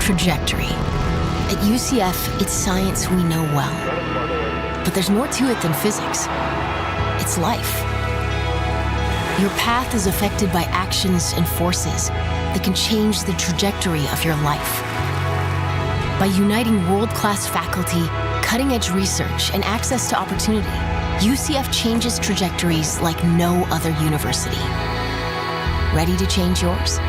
trajectory. At UCF, it's science we know well. But there's more to it than physics. It's life. Your path is affected by actions and forces that can change the trajectory of your life. By uniting world-class faculty, cutting-edge research, and access to opportunity, UCF changes trajectories like no other university. Ready to change yours?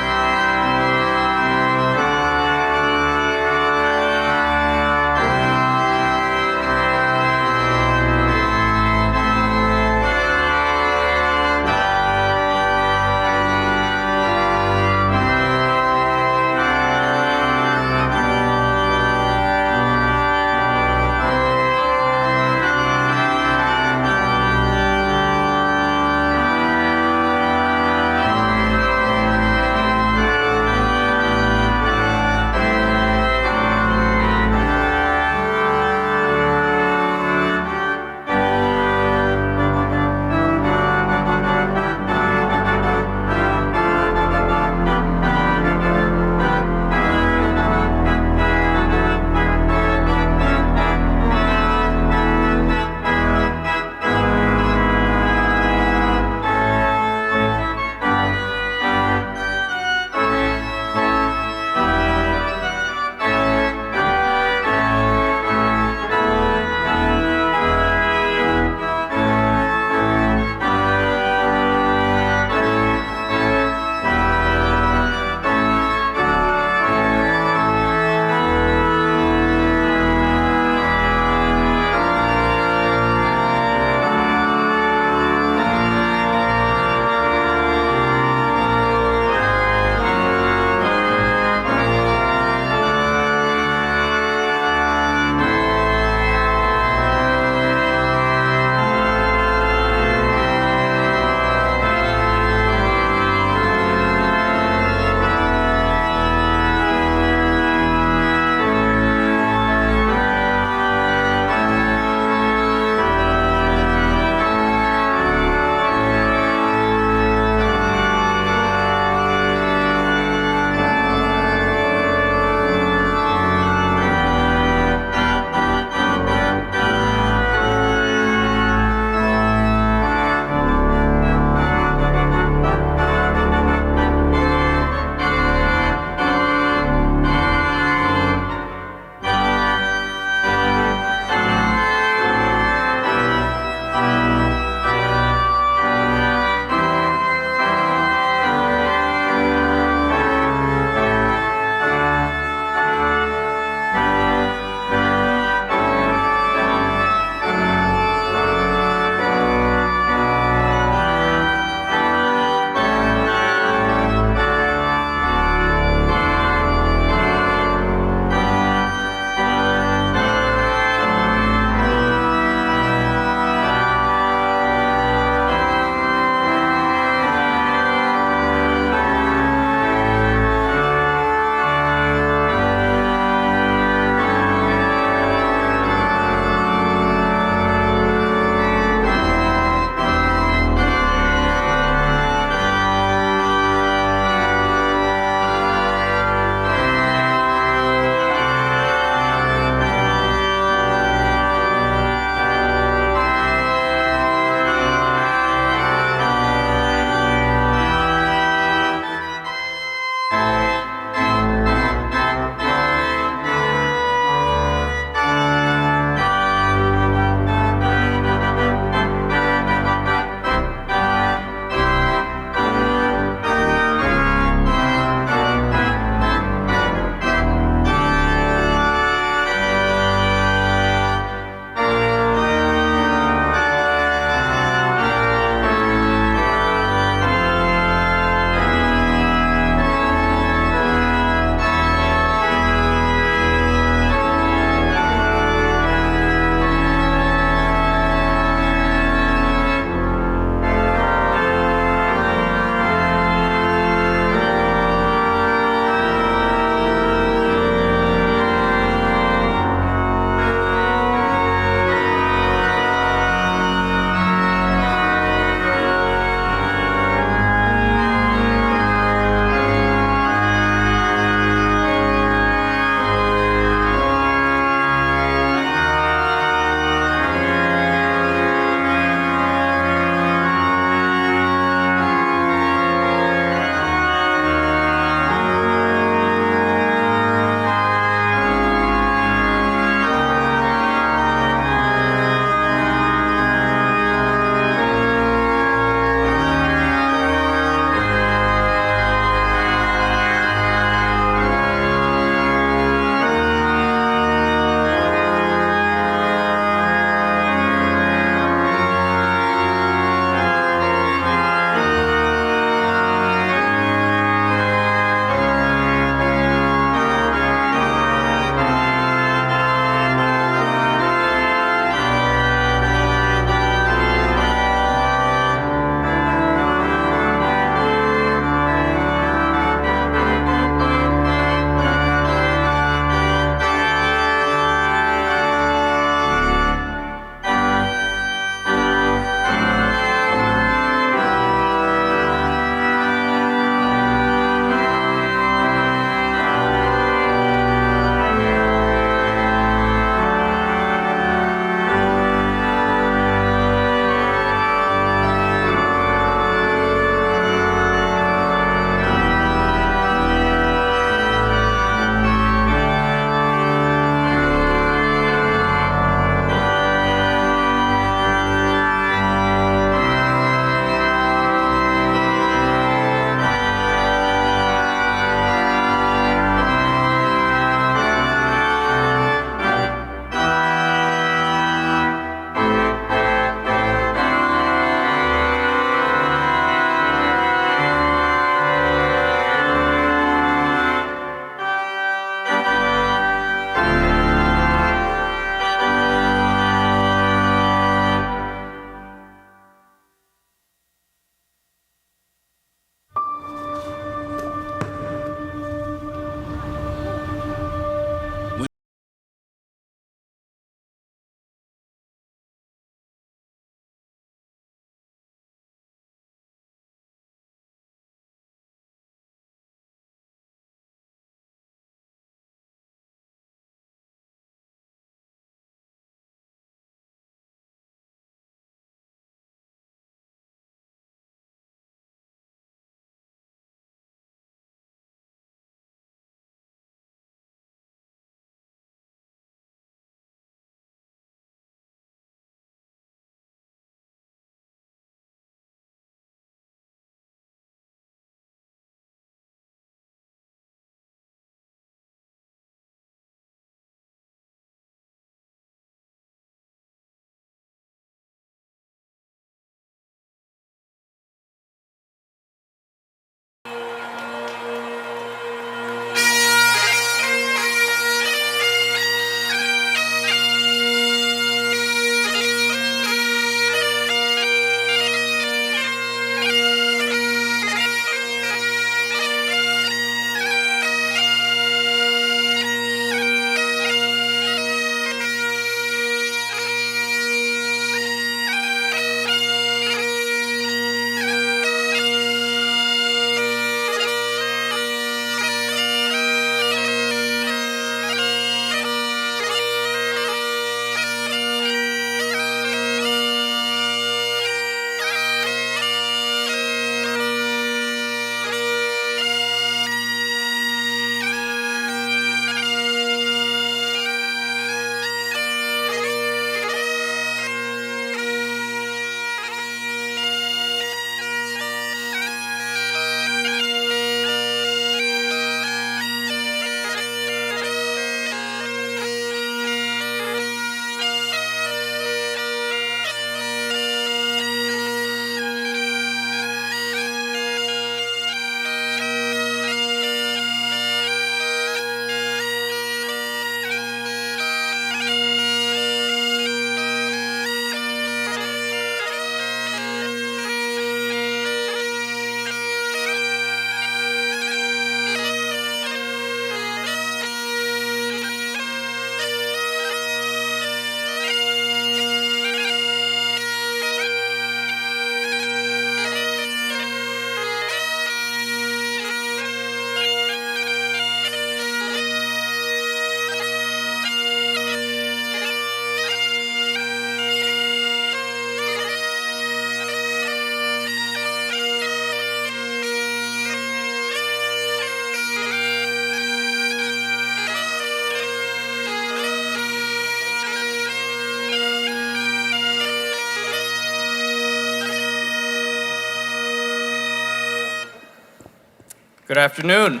Good afternoon.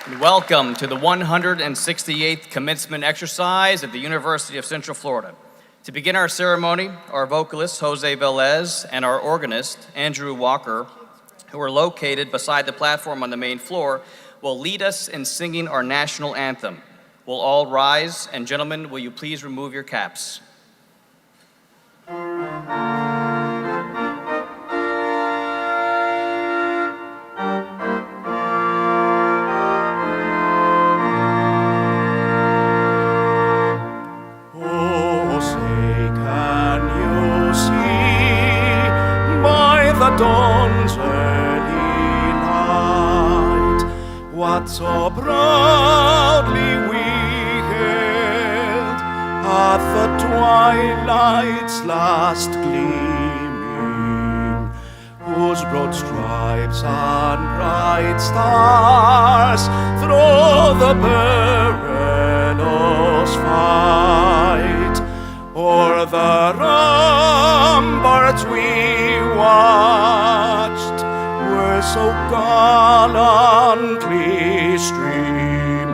And welcome to the 168th commencement exercise at the University of Central Florida. To begin our ceremony, our vocalist, Jose Velez, and our organist, Andrew Walker, who are located beside the platform on the main floor, will lead us in singing our national anthem. We'll all rise, and gentlemen, will you please remove your caps? Dawn's early light, what so proudly we hailed at the twilight's last gleaming, whose broad stripes and bright stars through the perilous fight o'er the ramparts we watched were so gallantly streaming,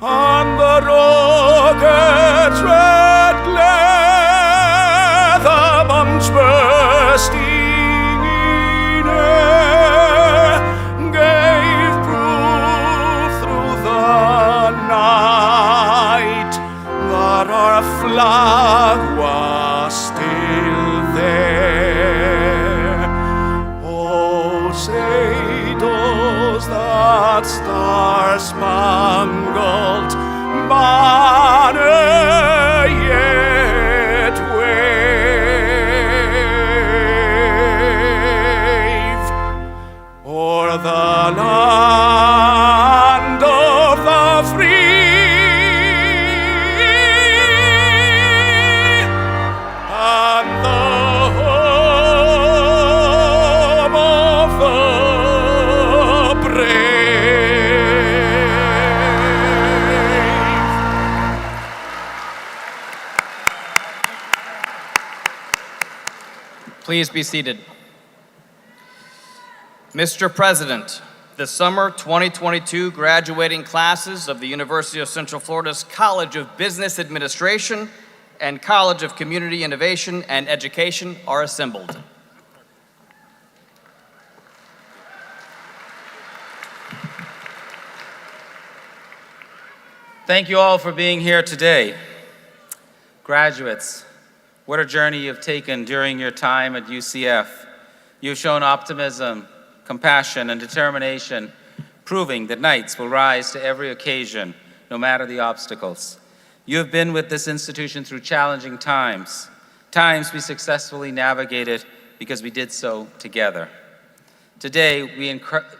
and the rocket's red glare, the bombs bursting in air, gave proof through the night that our flag was still there. Oh, say does that star-spangled banner yet wave o'er the land of the free and the home of the brave. Please be seated. Mr. President, the summer 2022 graduating classes of the University of Central Florida's College of Business Administration and College of Community Innovation and Education are assembled. Thank you all for being here today. Graduates, what a journey you've taken during your time at UCF. You've shown optimism, compassion, and determination, proving that knights will rise to every occasion, no matter the obstacles. You have been with this institution through challenging times we successfully navigated because we did so together. Today,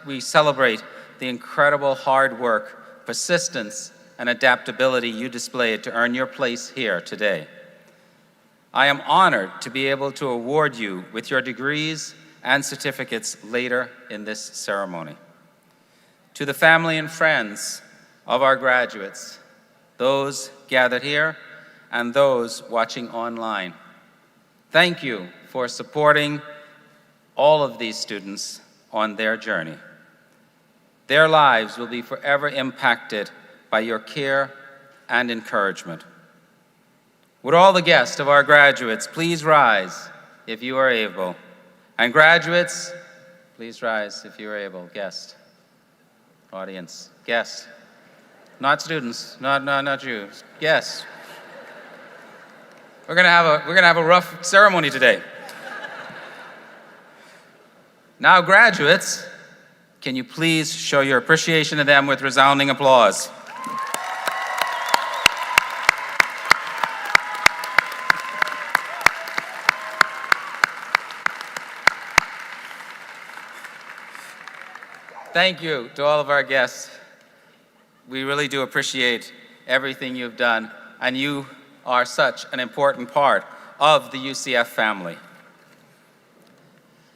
we celebrate the incredible hard work, persistence, and adaptability you displayed to earn your place here today. I am honored to be able to award you with your degrees and certificates later in this ceremony. To the family and friends of our graduates, those gathered here and those watching online, thank you for supporting all of these students on their journey. Their lives will be forever impacted by your care and encouragement. Would all the guests of our graduates please rise if you are able? And graduates, please rise if you are able. Guests, audience, guests, not students, not you, guests. We're gonna have a rough ceremony today. Now, graduates, can you please show your appreciation of them with resounding applause? Thank you to all of our guests. We really do appreciate everything you've done, and you are such an important part of the UCF family.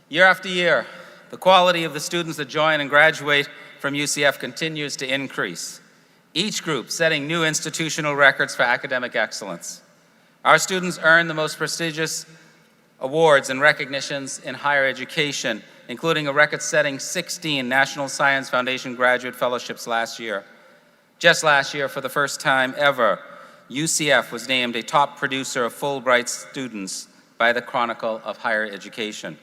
Year after year, the quality of the students that join and graduate from UCF continues to increase, each group setting new institutional records for academic excellence. Our students earn the most prestigious awards and recognitions in higher education, including a record-setting 16 National Science Foundation graduate fellowships last year. Just last year, for the first time ever, UCF was named a top producer of Fulbright students by the Chronicle of Higher Education.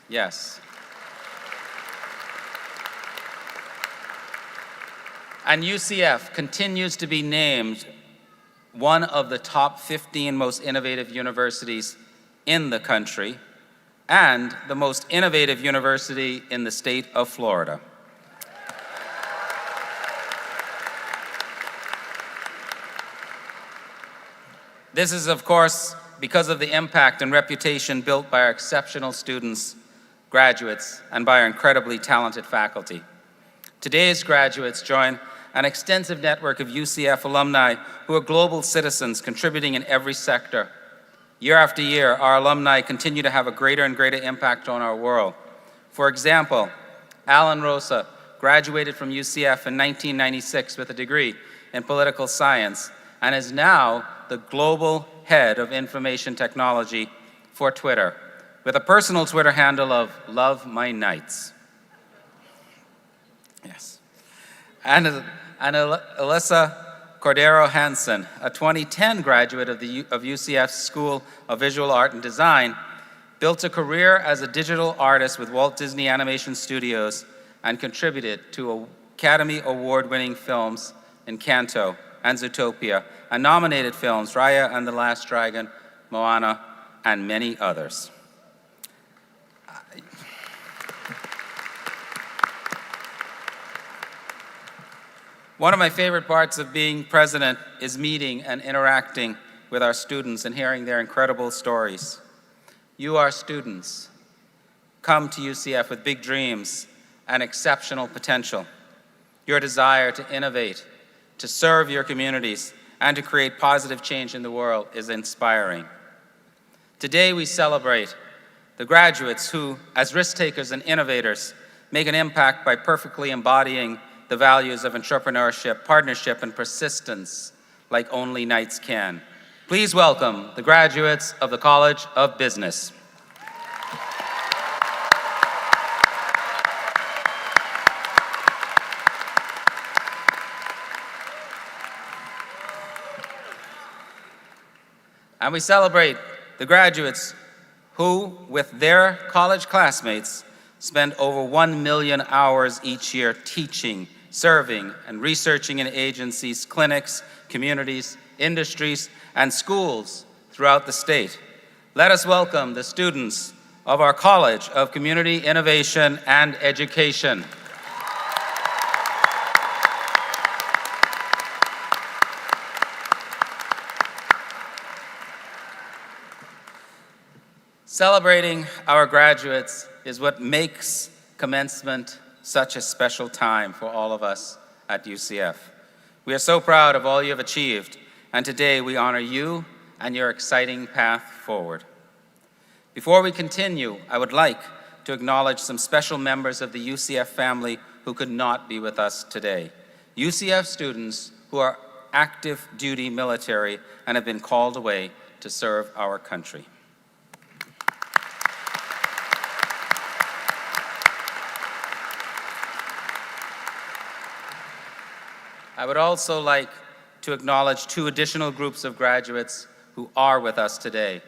Yes. And UCF continues to be named one of the top 15 most innovative universities in the country and the most innovative university in the state of Florida. This is, of course, because of the impact and reputation built by our exceptional students, graduates, and by our incredibly talented faculty. Today's graduates join an extensive network of UCF alumni who are global citizens contributing in every sector. Year after year, our alumni continue to have a greater and greater impact on our world. For example, Alan Rosa graduated from UCF in 1996 with a degree in political science and is now the global head of information technology for Twitter, with a personal Twitter handle of Love My Nights. Yes. And Alyssa Cordero Hansen, a 2010 graduate of UCF's School of Visual Art and Design, built a career as a digital artist with Walt Disney Animation Studios and contributed to Academy Award-winning films Encanto and Zootopia, and nominated films Raya and the Last Dragon, Moana, and many others. One of my favorite parts of being president is meeting and interacting with our students and hearing their incredible stories. You, our students, come to UCF with big dreams and exceptional potential. Your desire to innovate, to serve your communities, and to create positive change in the world is inspiring. Today we celebrate the graduates who, as risk takers and innovators, make an impact by perfectly embodying the values of entrepreneurship, partnership, and persistence like only Knights can. Please welcome the graduates of the College of Business. And we celebrate the graduates who, with their college classmates, spend over 1 million hours each year teaching, serving, and researching in agencies, clinics, communities, industries, and schools throughout the state. Let us welcome the students of our College of Community Innovation and Education. Celebrating our graduates is what makes commencement such a special time for all of us at UCF. We are so proud of all you have achieved, and today we honor you and your exciting path forward. Before we continue, I would like to acknowledge some special members of the UCF family who could not be with us today. UCF students who are active duty military and have been called away to serve our country. I would also like to acknowledge two additional groups of graduates who are with us today.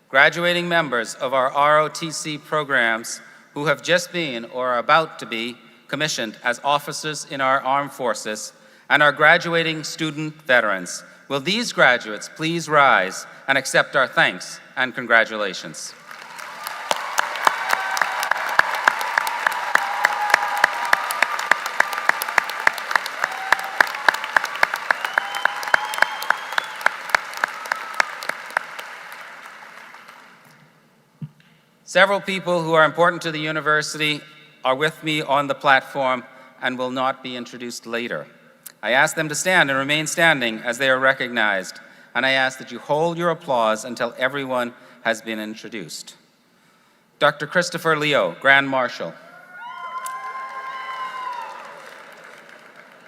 Graduating members of our ROTC programs who have just been or are about to be commissioned as officers in our armed forces, and our graduating student veterans. Will these graduates please rise and accept our thanks and congratulations? Several people who are important to the university are with me on the platform and will not be introduced later. I ask them to stand and remain standing as they are recognized, and I ask that you hold your applause until everyone has been introduced. Dr. Christopher Leo, Grand Marshal.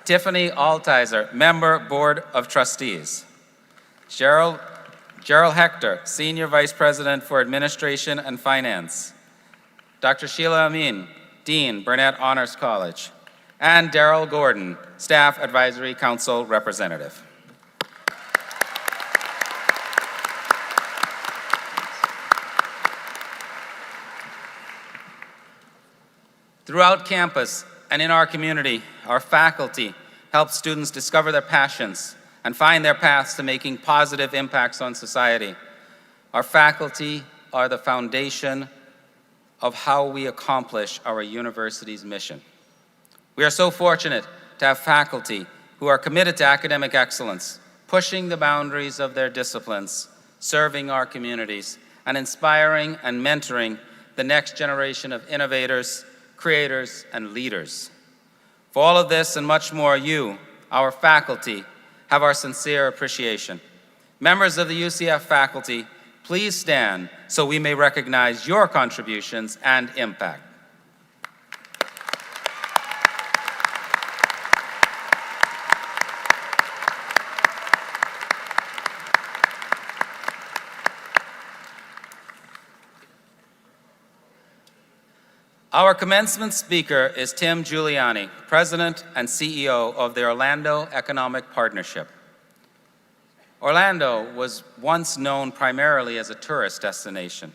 Tiffany Altizer, Member, Board of Trustees. Cheryl Gerald Hector, Senior Vice President for Administration and Finance. Dr. Sheila Amin, Dean, Burnett Honors College. And Daryl Gordon, Staff Advisory Council Representative. Throughout campus and in our community, our faculty help students discover their passions and find their paths to making positive impacts on society. Our faculty are the foundation of how we accomplish our university's mission. We are so fortunate to have faculty who are committed to academic excellence, pushing the boundaries of their disciplines, serving our communities, and inspiring and mentoring the next generation of innovators, creators, and leaders. For all of this and much more, you, our faculty, have our sincere appreciation. Members of the UCF faculty, please stand so we may recognize your contributions and impact. Our commencement speaker is Tim Giuliani, President and CEO of the Orlando Economic Partnership. Orlando was once known primarily as a tourist destination.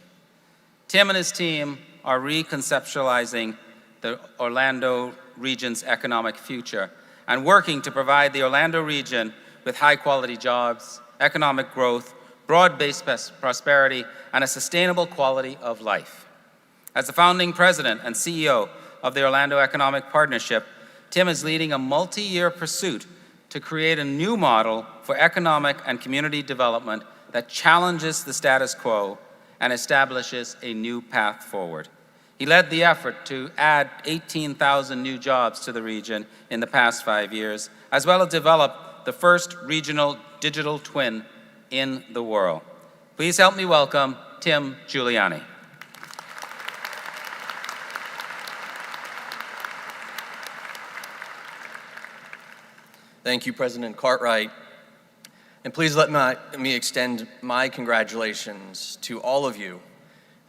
Tim and his team are reconceptualizing the Orlando region's economic future and working to provide the Orlando region with high-quality jobs, economic growth, broad-based prosperity, and a sustainable quality of life. As the founding president and CEO of the Orlando Economic Partnership, Tim is leading a multi-year pursuit to create a new model for economic and community development that challenges the status quo and establishes a new path forward. He led the effort to add 18,000 new jobs to the region in the past 5 years, as well as develop the first regional digital twin in the world. Please help me welcome Tim Giuliani. Thank you, President Cartwright. And please let me extend my congratulations to all of you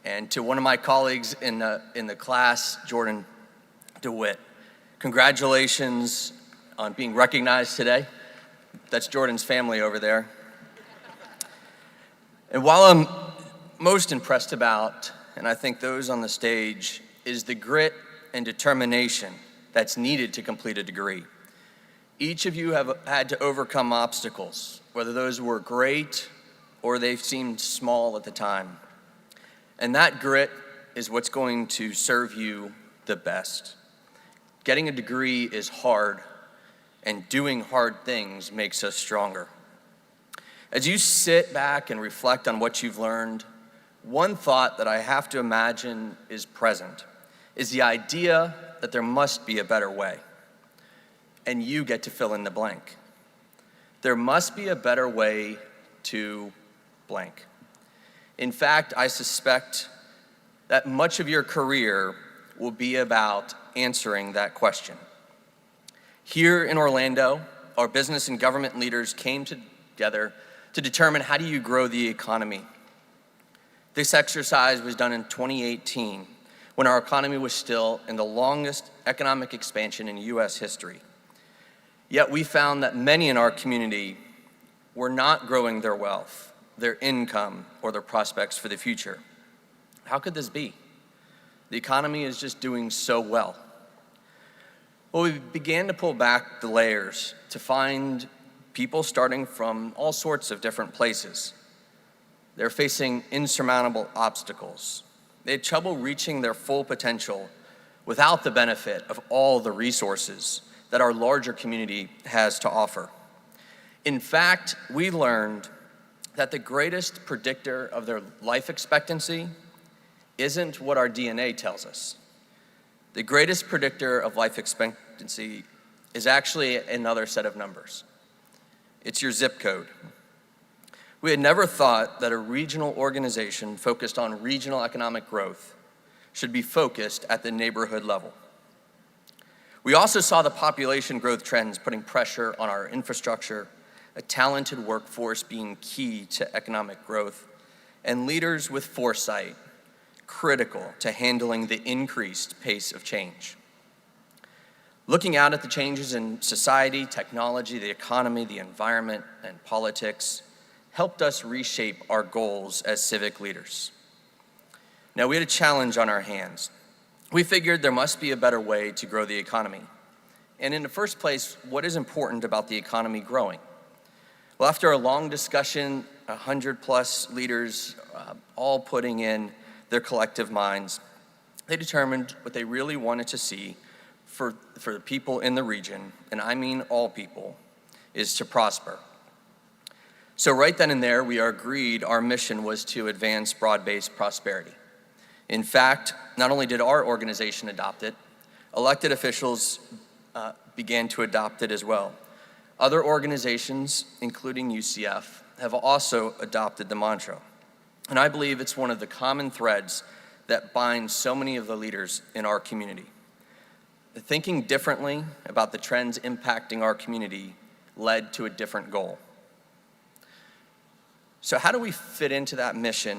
and to one of my colleagues in the class, Jordan DeWitt. Congratulations on being recognized today. That's Jordan's family over there. And while I'm most impressed about, and I think those on the stage, is the grit and determination that's needed to complete a degree. Each of you have had to overcome obstacles, whether those were great or they seemed small at the time. And that grit is what's going to serve you the best. Getting a degree is hard, and doing hard things makes us stronger. As you sit back and reflect on what you've learned, one thought that I have to imagine is present is the idea that there must be a better way. And you get to fill in the blank. There must be a better way to blank. In fact, I suspect that much of your career will be about answering that question. Here in Orlando, our business and government leaders came together to determine how do you grow the economy. This exercise was done in 2018, when our economy was still in the longest economic expansion in US history. Yet we found that many in our community were not growing their wealth, their income, or their prospects for the future. How could this be? The economy is just doing so well. Well, we began to pull back the layers to find people starting from all sorts of different places. They're facing insurmountable obstacles. They had trouble reaching their full potential without the benefit of all the resources that our larger community has to offer. In fact, we learned that the greatest predictor of their life expectancy isn't what our DNA tells us. The greatest predictor of life expectancy is actually another set of numbers. It's your zip code. We had never thought that a regional organization focused on regional economic growth should be focused at the neighborhood level. We also saw the population growth trends putting pressure on our infrastructure, a talented workforce being key to economic growth, and leaders with foresight, critical to handling the increased pace of change. Looking out at the changes in society, technology, the economy, the environment, and politics helped us reshape our goals as civic leaders. Now, we had a challenge on our hands. We figured there must be a better way to grow the economy. And in the first place, what is important about the economy growing? Well, after a long discussion, 100+ leaders all putting in their collective minds, they determined what they really wanted to see for the people in the region, and I mean all people, is to prosper. So right then and there, we agreed our mission was to advance broad-based prosperity. In fact, not only did our organization adopt it, elected officials began to adopt it as well. Other organizations, including UCF, have also adopted the mantra. And I believe it's one of the common threads that binds so many of the leaders in our community. Thinking differently about the trends impacting our community led to a different goal. So how do we fit into that mission,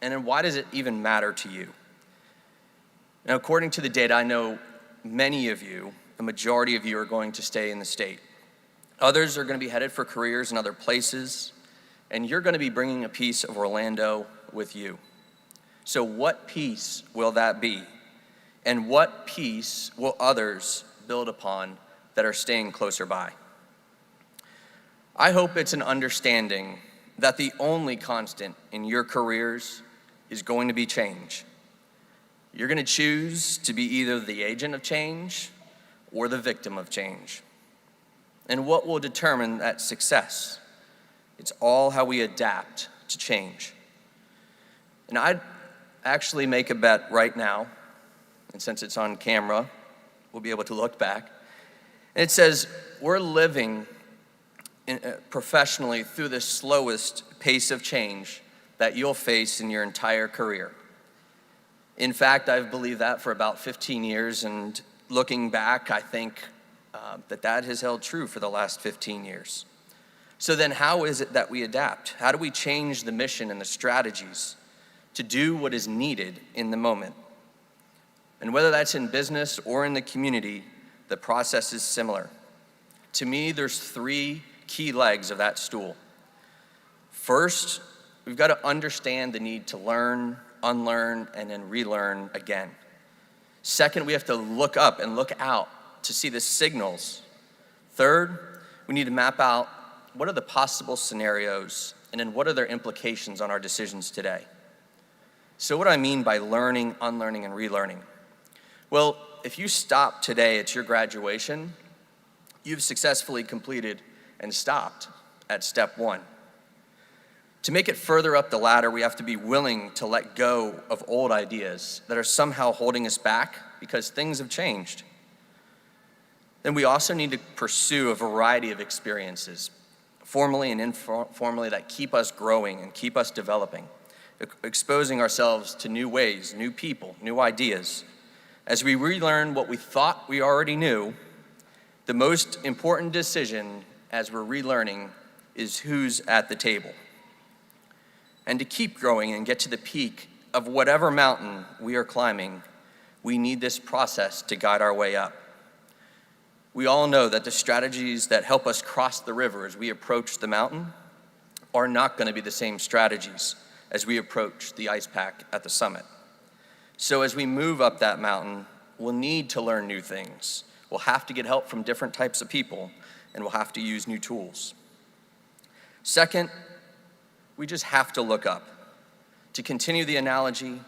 and then why does it even matter to you? Now, according to the data, I know many of you, the majority of you, are going to stay in the state. Others are going to be headed for careers in other places, and you're going to be bringing a piece of Orlando with you. So what piece will that be? And what piece will others build upon that are staying closer by? I hope it's an understanding that the only constant in your careers is going to be change. You're going to choose to be either the agent of change or the victim of change. And what will determine that success? It's all how we adapt to change. And I'd actually make a bet right now, and since it's on camera, we'll be able to look back. And it says, we're living professionally through the slowest pace of change that you'll face in your entire career. In fact, I've believed that for about 15 years, and looking back, I think that has held true for the last 15 years. So then how is it that we adapt? How do we change the mission and the strategies to do what is needed in the moment? And whether that's in business or in the community, the process is similar. To me, there's 3 key legs of that stool. First, we've got to understand the need to learn, unlearn, and then relearn again. Second, we have to look up and look out to see the signals. Third, we need to map out what are the possible scenarios, and then what are their implications on our decisions today. So what do I mean by learning, unlearning, and relearning? Well, if you stop today at your graduation, you've successfully completed and stopped at step 1. To make it further up the ladder, we have to be willing to let go of old ideas that are somehow holding us back because things have changed. Then we also need to pursue a variety of experiences, formally and informally, that keep us growing and keep us developing, exposing ourselves to new ways, new people, new ideas. As we relearn what we thought we already knew, the most important decision as we're relearning is who's at the table. And to keep growing and get to the peak of whatever mountain we are climbing, we need this process to guide our way up. We all know that the strategies that help us cross the river as we approach the mountain are not going to be the same strategies as we approach the ice pack at the summit. So as we move up that mountain, we'll need to learn new things. We'll have to get help from different types of people, and we'll have to use new tools. Second, we just have to look up. To continue the analogy,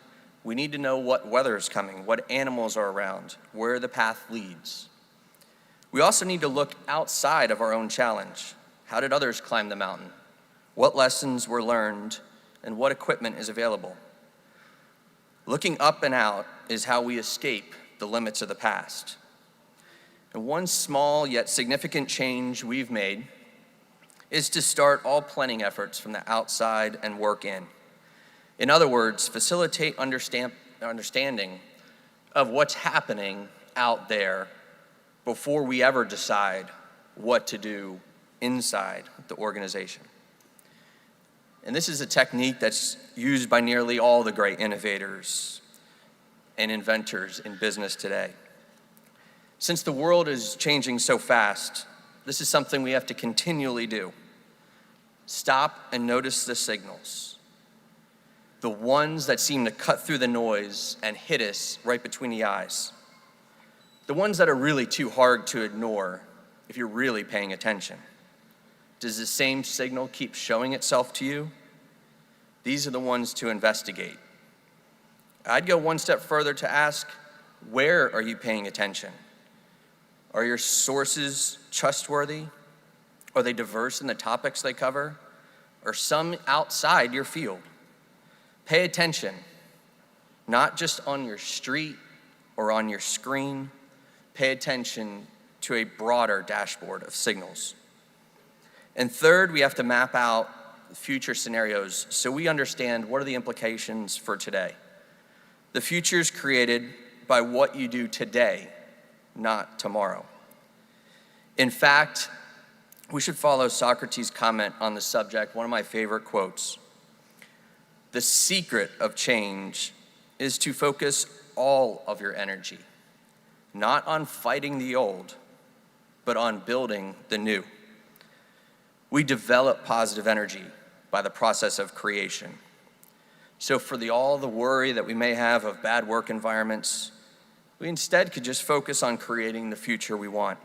we need to know what weather is coming, what animals are around, where the path leads. We also need to look outside of our own challenge. How did others climb the mountain? What lessons were learned, and what equipment is available? Looking up and out is how we escape the limits of the past. And one small yet significant change we've made is to start all planning efforts from the outside and work in. In other words, facilitate understanding of what's happening out there before we ever decide what to do inside the organization. And this is a technique that's used by nearly all the great innovators and inventors in business today. Since the world is changing so fast, this is something we have to continually do. Stop and notice the signals, the ones that seem to cut through the noise and hit us right between the eyes, the ones that are really too hard to ignore if you're really paying attention. Does the same signal keep showing itself to you? These are the ones to investigate. I'd go one step further to ask, where are you paying attention? Are your sources trustworthy? Are they diverse in the topics they cover? Or some outside your field? Pay attention, not just on your street or on your screen. Pay attention to a broader dashboard of signals. And third, we have to map out future scenarios so we understand what are the implications for today. The future is created by what you do today, not tomorrow. In fact, we should follow Socrates' comment on the subject, one of my favorite quotes. The secret of change is to focus all of your energy, not on fighting the old, but on building the new. We develop positive energy by the process of creation. So for all the worry that we may have of bad work environments, we instead could just focus on creating the future we want.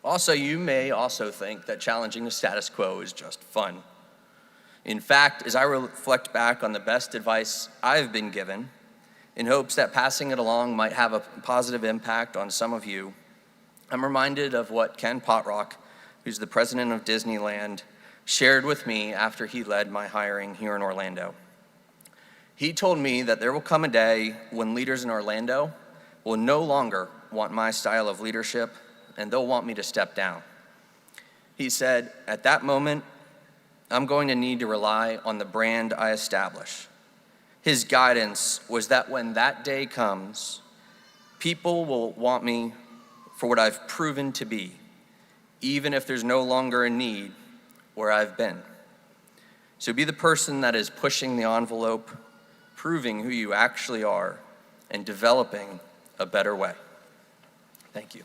Also, you may also think that challenging the status quo is just fun. In fact, as I reflect back on the best advice I've been given, in hopes that passing it along might have a positive impact on some of you, I'm reminded of what Ken Potrock, who's the president of Disneyland, shared with me after he led my hiring here in Orlando. He told me that there will come a day when leaders in Orlando will no longer want my style of leadership, and they'll want me to step down. He said, at that moment, I'm going to need to rely on the brand I establish. His guidance was that when that day comes, people will want me for what I've proven to be, even if there's no longer a need where I've been. So be the person that is pushing the envelope, proving who you actually are, and developing a better way. Thank you.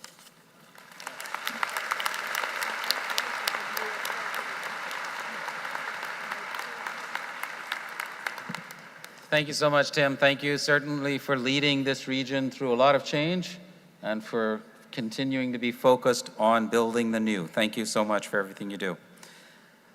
Thank you so much, Tim. Thank you certainly for leading this region through a lot of change and for continuing to be focused on building the new. Thank you so much for everything you do.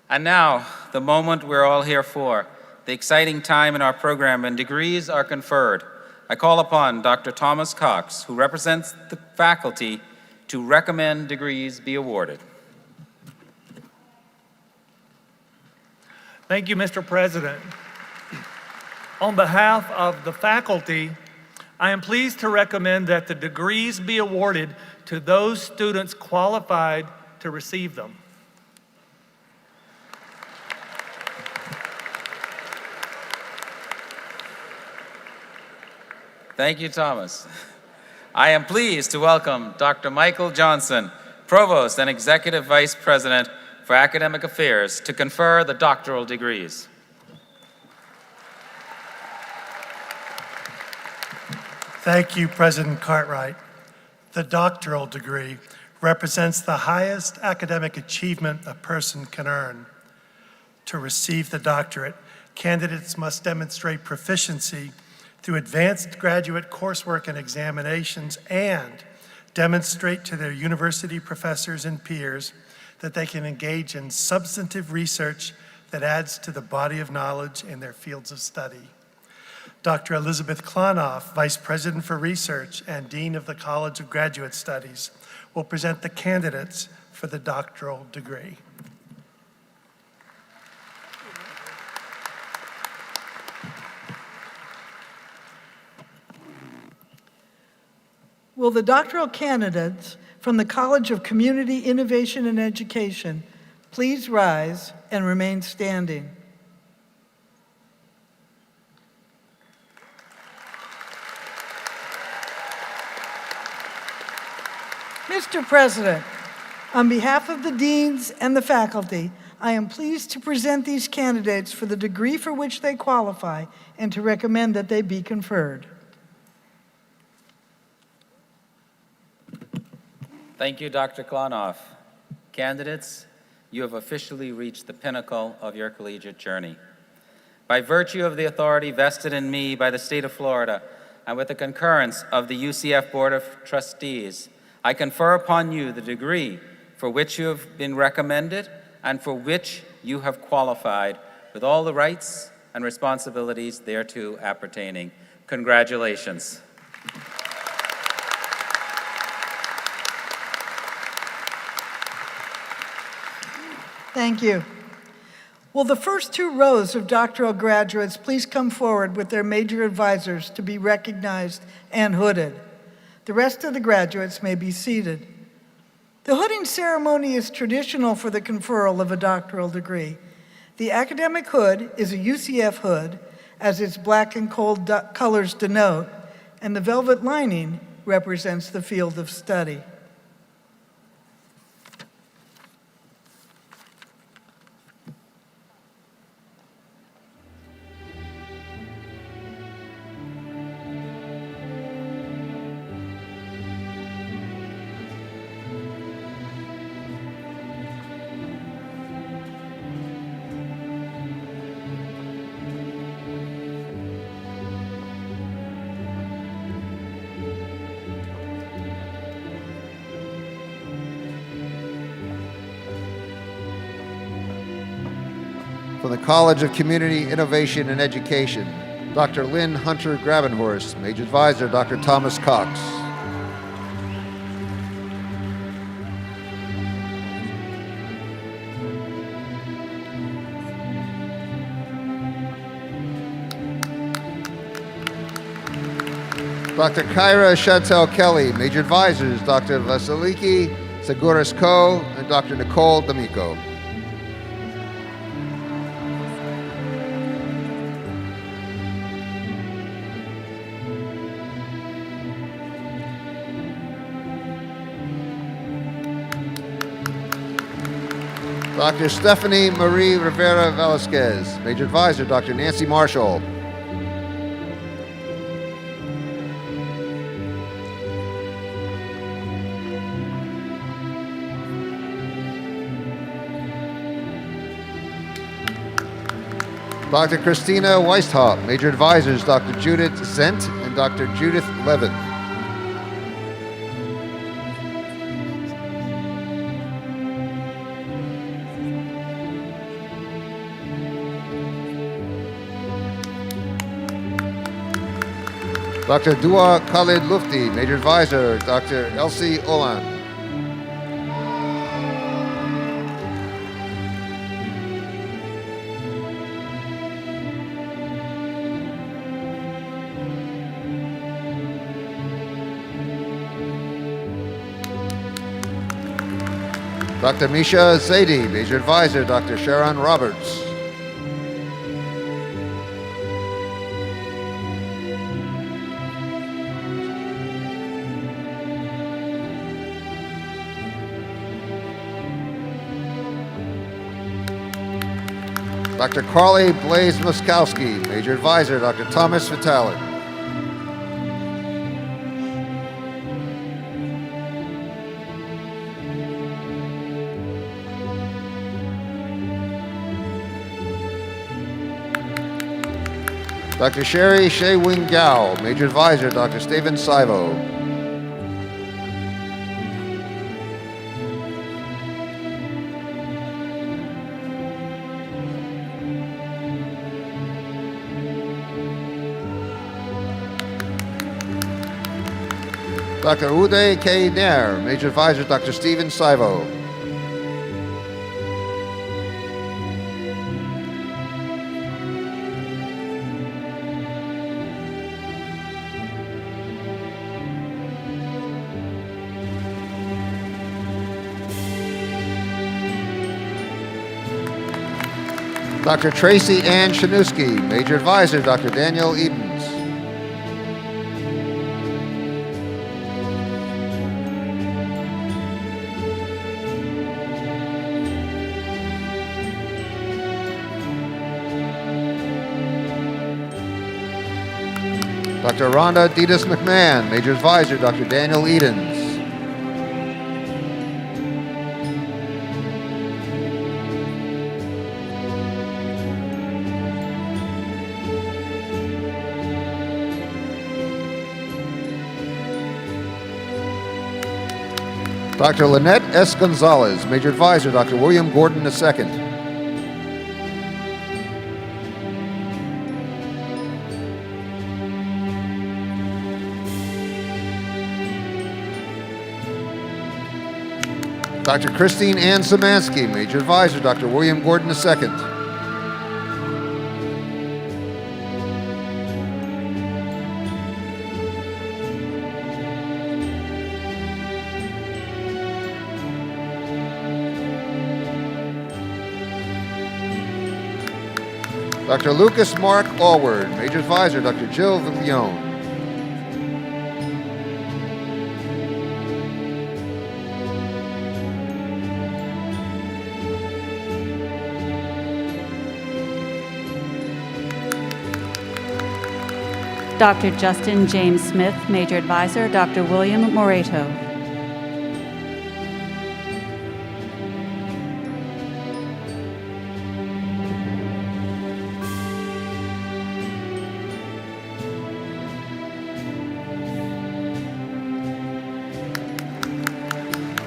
And now, the moment we're all here for, the exciting time in our program when degrees are conferred. I call upon Dr. Thomas Cox, who represents the faculty, to recommend degrees be awarded. Thank you, Mr. President. On behalf of the faculty, I am pleased to recommend that the degrees be awarded to those students qualified to receive them. Thank you, Thomas. I am pleased to welcome Dr. Michael Johnson, Provost and Executive Vice President for Academic Affairs, to confer the doctoral degrees. Thank you, President Cartwright. The doctoral degree represents the highest academic achievement a person can earn. To receive the doctorate, candidates must demonstrate proficiency through advanced graduate coursework and examinations and demonstrate to their university professors and peers that they can engage in substantive research that adds to the body of knowledge in their fields of study. Dr. Elizabeth Klonoff, Vice President for Research and Dean of the College of Graduate Studies, will present the candidates for the doctoral degree. Will the doctoral candidates from the College of Community Innovation and Education please rise and remain standing? Mr. President, On behalf of the deans and the faculty, I am pleased to present these candidates for the degree for which they qualify and to recommend that they be conferred. Thank you, Dr. Klonoff. Candidates, you have officially reached the pinnacle of your collegiate journey. By virtue of the authority vested in me by the state of Florida and with the concurrence of the UCF Board of Trustees, I confer upon you the degree for which you have been recommended and for which you have qualified with all the rights and responsibilities thereto appertaining. Congratulations. Thank you. Will the first two rows of doctoral graduates please come forward with their major advisors to be recognized and hooded? The rest of the graduates may be seated. The hooding ceremony is traditional for the conferral of a doctoral degree. The academic hood is a UCF hood, as its black and gold colors denote, and the velvet lining represents the field of study. From the College of Community Innovation and Education, Dr. Lynn Hunter Gravenhorst, Major Advisor, Dr. Thomas Cox. Dr. Kyra Chantel Kelly, Major Advisors, Dr. Vasiliki Seguras-Ko and Dr. Nicole D'Amico. Dr. Stephanie Marie Rivera Velasquez, Major Advisor, Dr. Nancy Marshall. Dr. Christina Weisthaupt, Major Advisors, Dr. Judith Zent and Dr. Judith Levin. Dr. Dua Khalid Lufti, Major Advisor, Dr. Elsie Olan. Dr. Misha Zaidi, Major Advisor, Dr. Sharon Roberts. Dr. Carly Blaze Muskowski, Major Advisor, Dr. Thomas Vitalik. Dr. Sherry Shei-Wing Gao, Major Advisor, Dr. Steven Saivo. Dr. Uday K. Nair, Major Advisor, Dr. Steven Saivo. Dr. Tracy Ann Shanuski, Major Advisor, Dr. Daniel Edens. Dr. Rhonda Deedus McMahon, Major Advisor, Dr. Daniel Edens. Dr. Lynette S. Gonzalez, Major Advisor, Dr. William Gordon II. Dr. Christine Ann Szymanski, Major Advisor, Dr. William Gordon II. Dr. Lucas Mark Allward, Major Advisor, Dr. Jill Villone. Dr. Justin James Smith, Major Advisor, Dr. William Moreto.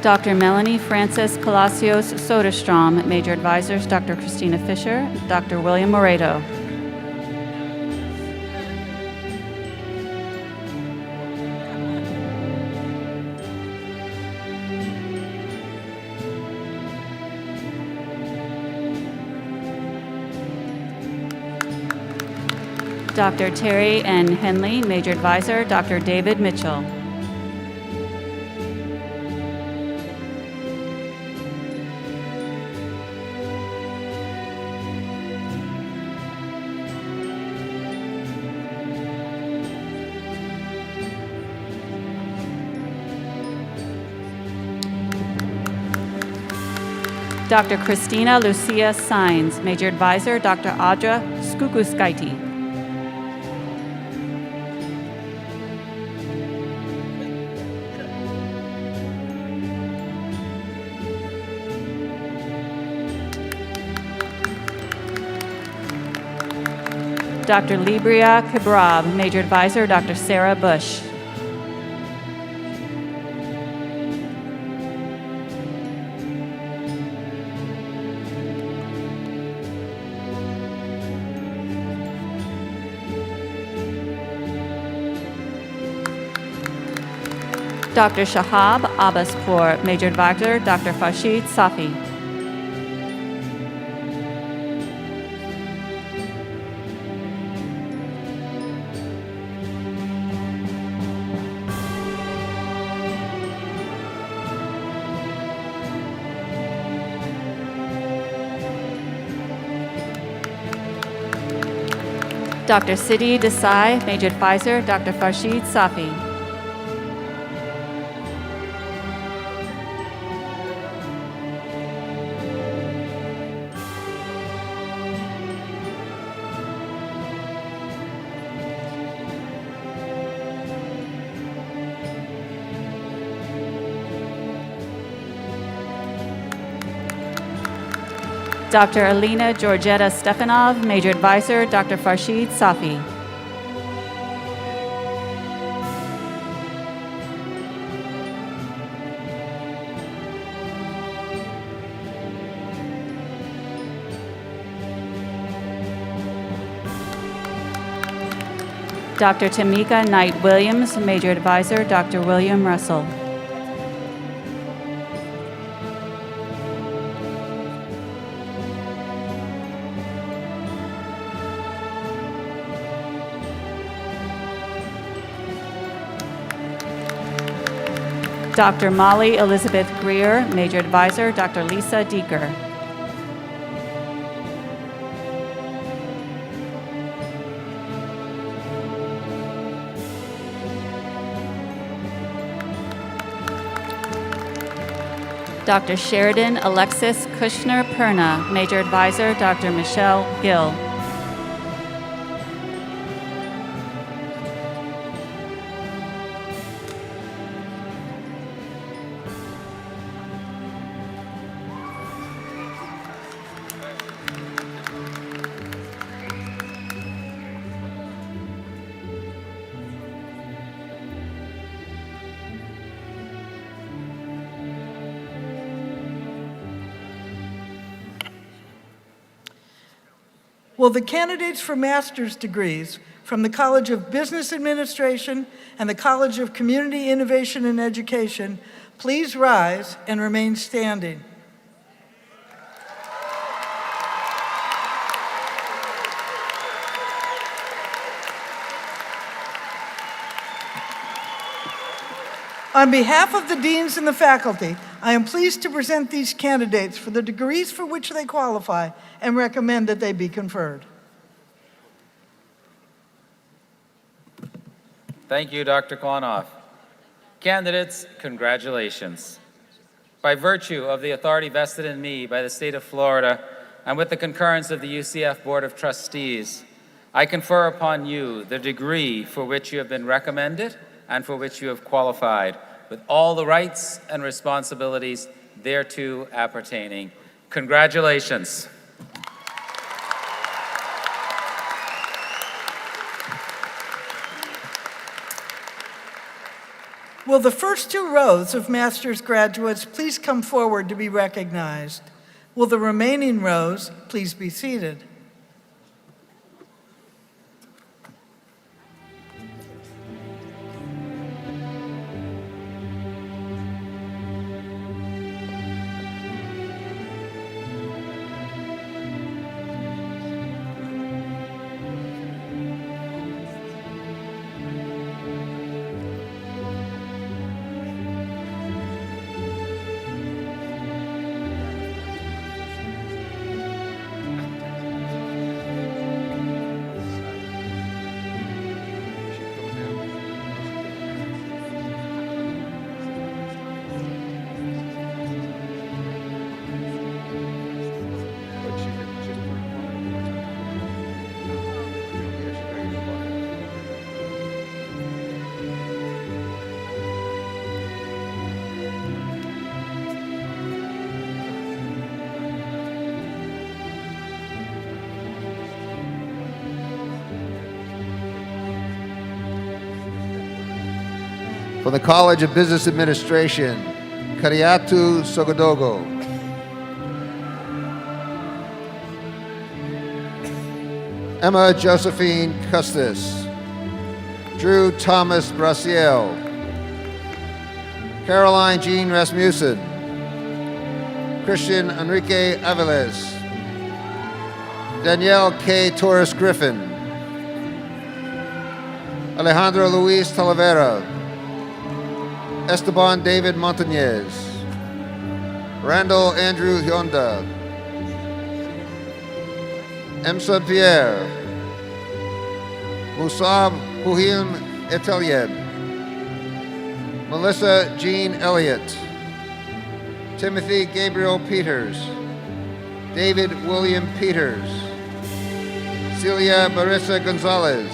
Dr. Melanie Frances Palacios Soderstrom, Major Advisors, Dr. Christina Fisher, Dr. William Moreto. Dr. Terry N. Henley, Major Advisor, Dr. David Mitchell. Dr. Christina Lucia Sines, Major Advisor, Dr. Audra Skukuskaiti. Dr. Libria Kibrab, Major Advisor, Dr. Sarah Bush. Dr. Shahab Abbaspour, Major Advisor, Dr. Farshid Safi. Dr. Sidi Desai, Major Advisor, Dr. Farshid Safi. Dr. Alina Georgetta Stefanov, Major Advisor, Dr. Farshid Safi. Dr. Tamika Knight Williams, Major Advisor, Dr. William Russell. Dr. Molly Elizabeth Greer, Major Advisor, Dr. Lisa Deeker. Dr. Sheridan Alexis Kushner-Perna, Major Advisor, Dr. Michelle Gill. Will the candidates for master's degrees from the College of Business Administration and the College of Community Innovation and Education please rise and remain standing? On behalf of the deans and the faculty, I am pleased to present these candidates for the degrees for which they qualify and recommend that they be conferred. Thank you, Dr. Klonoff. Candidates, congratulations. By virtue of the authority vested in me by the state of Florida and with the concurrence of the UCF Board of Trustees, I confer upon you the degree for which you have been recommended and for which you have qualified, with all the rights and responsibilities thereto appertaining. Congratulations. Will the first two rows of master's graduates please come forward to be recognized? Will the remaining rows please be seated? For the College of Business Administration, Kariatu Sogodogo. Emma Josephine Custis. Drew Thomas Braciel. Caroline Jean Rasmussen. Christian Enrique Aviles. Danielle K. Torres Griffin. Alejandro Luis Talavera. Esteban David Montañez. Randall Andrew Hyonda. Emsa Pierre. Musab Huhim Etelieb. Melissa Jean Elliott. Timothy Gabriel Peters. David William Peters. Celia Marissa Gonzalez.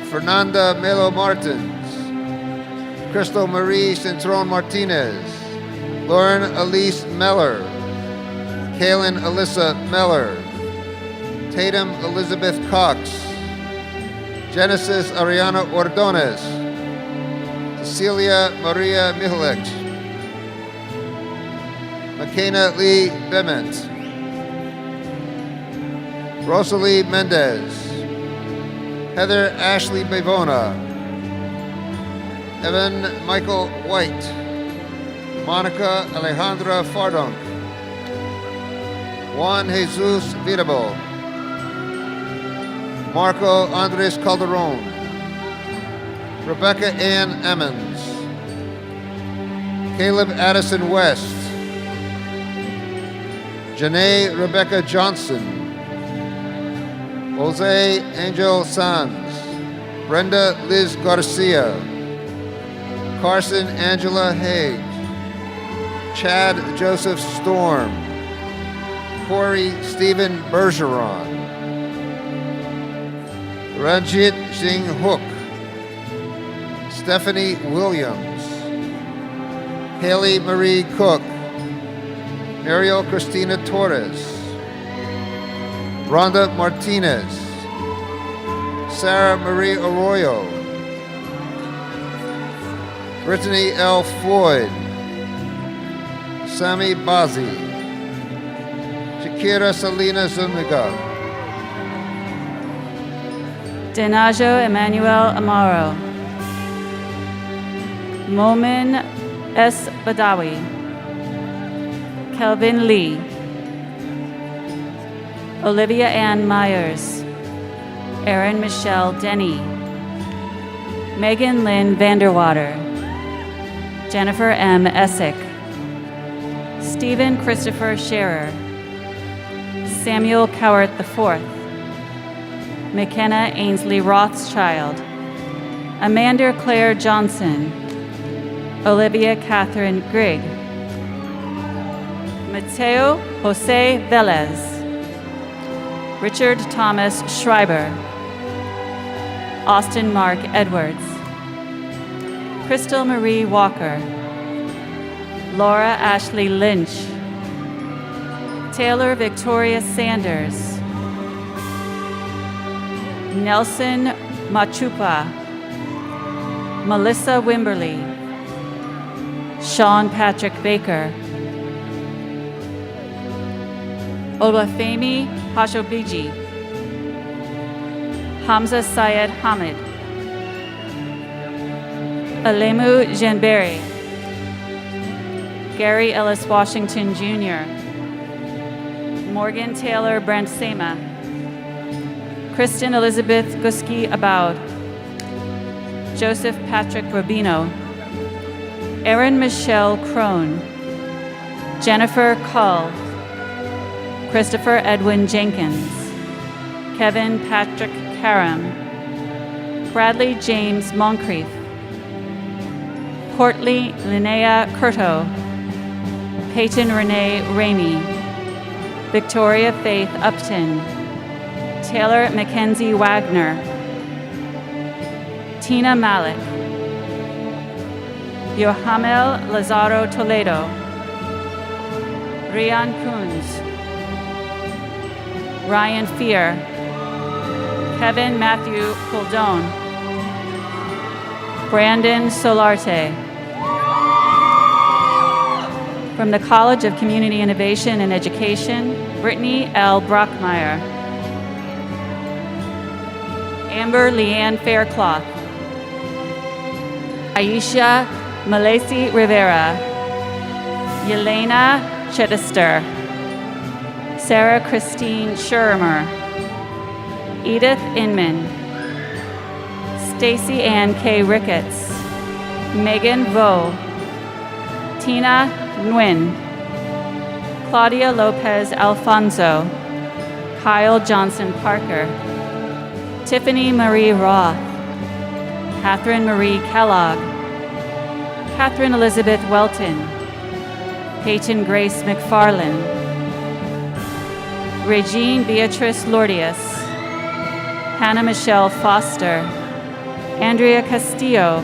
Fernanda Melo Martins. Crystal Marie Cintron Martinez. Lauren Elise Meller. Kaylin Alyssa Meller. Tatum Elizabeth Cox. Genesis Ariana Ordonez. Cecilia Maria Mihalik. McKenna Lee Bement. Rosalie Mendez. Heather Ashley Bevona. Evan Michael White. Monica Alejandra Fardonk. Juan Jesus Virabal. Marco Andres Calderon. Rebecca Ann Emmons. Caleb Addison West. Janae Rebecca Johnson. Jose Angel Sanz. Brenda Liz Garcia. Carson Angela Haig. Chad Joseph Storm. Corey Stephen Bergeron. Ranjit Singh Hook. Stephanie Williams. Haley Marie Cook. Ariel Christina Torres. Rhonda Martinez. Sarah Marie Arroyo. Brittany L. Floyd. Sammy Bazzi. Shakira Salina Zuniga. Denajo Emmanuel Amaro, Momin S. Badawi, Kelvin Lee, Olivia Ann Myers, Erin Michelle Denny, Megan Lynn Vanderwater, Jennifer M. Essick, Stephen Christopher Scherer, Samuel Cowart IV, McKenna Ainsley Rothschild, Amanda Claire Johnson, Olivia Catherine Grigg, Mateo Jose Velez, Richard Thomas Schreiber, Austin Mark Edwards, Crystal Marie Walker, Laura Ashley Lynch, Taylor Victoria Sanders, Nelson Machupa, Melissa Wimberly, Sean Patrick Baker, Olafemi Hashobiji, Hamza Syed Hamid, Alemu Janberry, Gary Ellis Washington Jr., Morgan Taylor Brent Sema, Kristen Elizabeth Guski Aboud, Joseph Patrick Rubino, Erin Michelle Crone, Jennifer Cull, Christopher Edwin Jenkins, Kevin Patrick Karam, Bradley James Moncrief, Courtly Linnea Curto, Peyton Renee Ramey, Victoria Faith Upton, Taylor Mackenzie Wagner, Tina Malik, Yohamel Lazaro Toledo, Rian Kunz, Ryan Fear, Kevin Matthew Puldone, Brandon Solarte. From the College of Community Innovation and Education, Brittany L. Brockmeyer, Amber Leanne Faircloth, Aisha Malesi Rivera, Yelena Chittister, Sarah Christine Schirmer, Edith Inman, Stacy Ann K. Ricketts, Megan Vo, Tina Nguyen, Claudia Lopez Alfonso, Kyle Johnson Parker, Tiffany Marie Roth, Catherine Marie Kellogg, Catherine Elizabeth Welton, Peyton Grace McFarlane, Regine Beatrice Lordius, Hannah Michelle Foster, Andrea Castillo,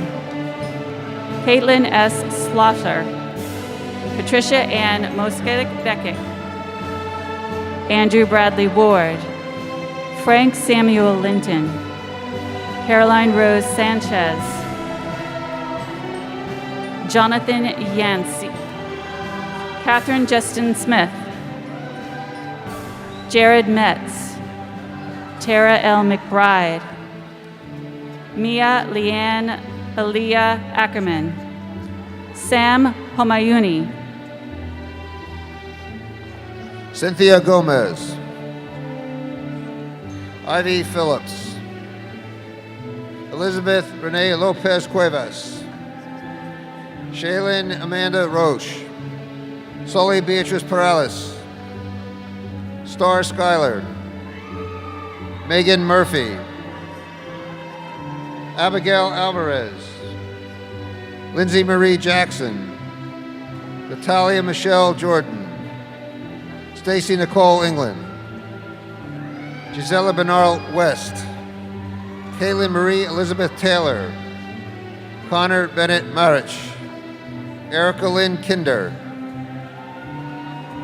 Caitlin S. Slaughter, Patricia Ann Moskowitz-Beckett, Andrew Bradley Ward, Frank Samuel Linton, Caroline Rose Sanchez, Jonathan Yancey, Catherine Justin Smith, Jared Metz, Tara L. McBride, Mia Leanne Aaliyah Ackerman, Sam Homayuni, Cynthia Gomez, Ivy Phillips, Elizabeth Renee Lopez Cuevas, Shaylin Amanda Roche, Sully Beatrice Perales, Star Schuyler, Megan Murphy, Abigail Alvarez, Lindsay Marie Jackson, Natalia Michelle Jordan, Stacy Nicole England, Gisela Bernal West, Kaylin Marie Elizabeth Taylor, Connor Bennett Marich, Erica Lynn Kinder,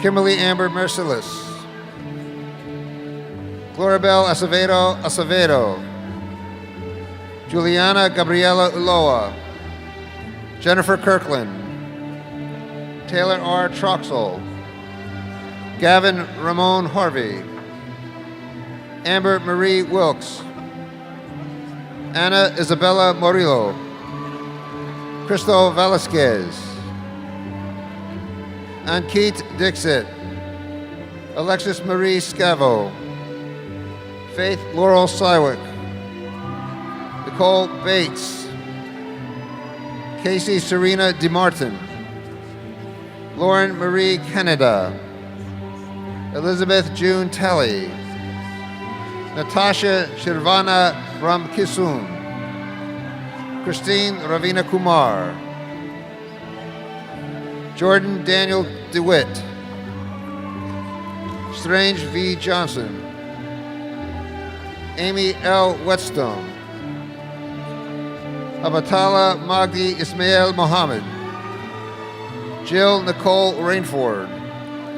Kimberly Amber Merciless, Glorabel Acevedo, Juliana Gabriela Uloa, Jennifer Kirkland, Taylor R. Troxel, Gavin Ramon Harvey, Amber Marie Wilkes, Ana Isabella Morillo, Crystal Velasquez, Ankit Dixit, Alexis Marie Scavo, Faith Laurel Sywick, Nicole Bates, Casey Serena DeMartin, Lauren Marie Canada, Elizabeth June Telly, Natasha Shirvana Ramkisun, Christine Ravina Kumar, Jordan Daniel DeWitt, Strange V. Johnson, Amy L. Whetstone, Abatala Magdi Ismail Mohammed, Jill Nicole Rainford,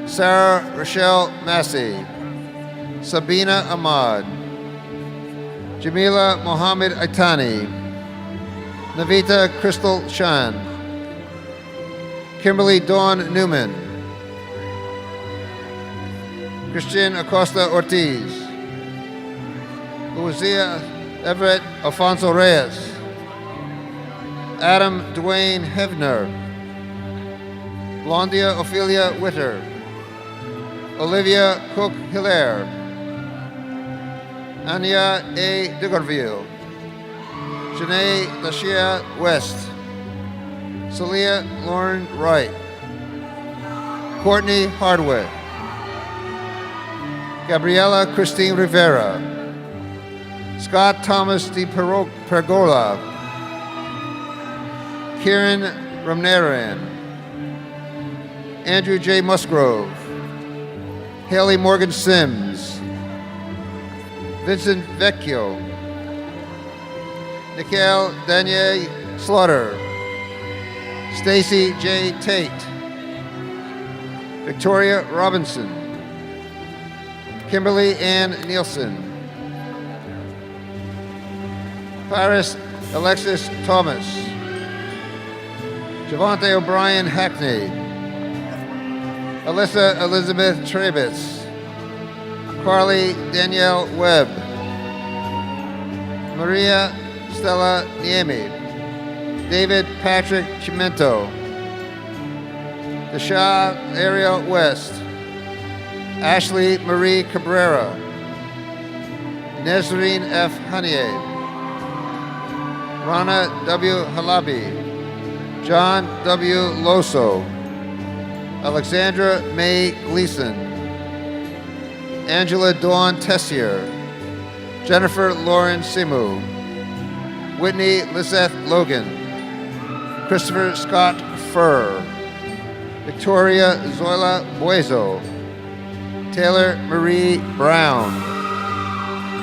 Sarah Rochelle Massey, Sabina Ahmad, Jamila Mohammed Aitani, Navita Crystal Chan, Kimberly Dawn Newman, Christian Acosta Ortiz, Lucia Everett Alfonso Reyes, Adam Dwayne Hevner, Blondia Ophelia Witter, Olivia Cook Hilaire, Anya A. Diggerville, Janae Dashia West, Celia Lauren Wright, Courtney Hardwick, Gabriela Christine Rivera, Scott Thomas Di Pergola, Kieran Ramnaran, Andrew J. Musgrove, Haley Morgan Sims, Vincent Vecchio, Nikhil Daniel Slaughter, Stacy J. Tate, Victoria Robinson, Kimberly Ann Nielsen, Paris Alexis Thomas, Javante O'Brien Hackney, Alyssa Elizabeth Trebitz, Carly Danielle Webb, Maria Stella Niemi, David Patrick Chimento, Desha Ariel West, Ashley Marie Cabrera, Nesreen F. Hanier, Rana W. Halabi, John W. Loso, Alexandra May Gleason, Angela Dawn Tessier, Jennifer Lauren Simu, Whitney Lizeth Logan, Christopher Scott Furr, Victoria Zoila Buezo, Taylor Marie Brown,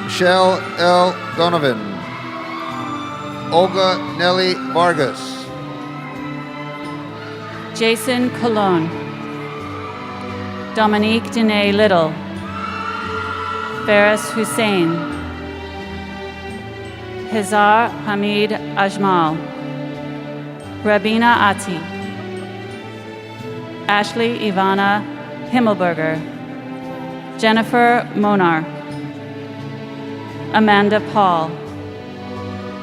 Michelle L. Donovan, Olga Nelly Vargas, Jason Colon, Dominique Dene Little, Faris Hussein, Hizar Hamid Ajmal, Rabina Ati, Ashley Ivana Himmelberger, Jennifer Monar, Amanda Paul,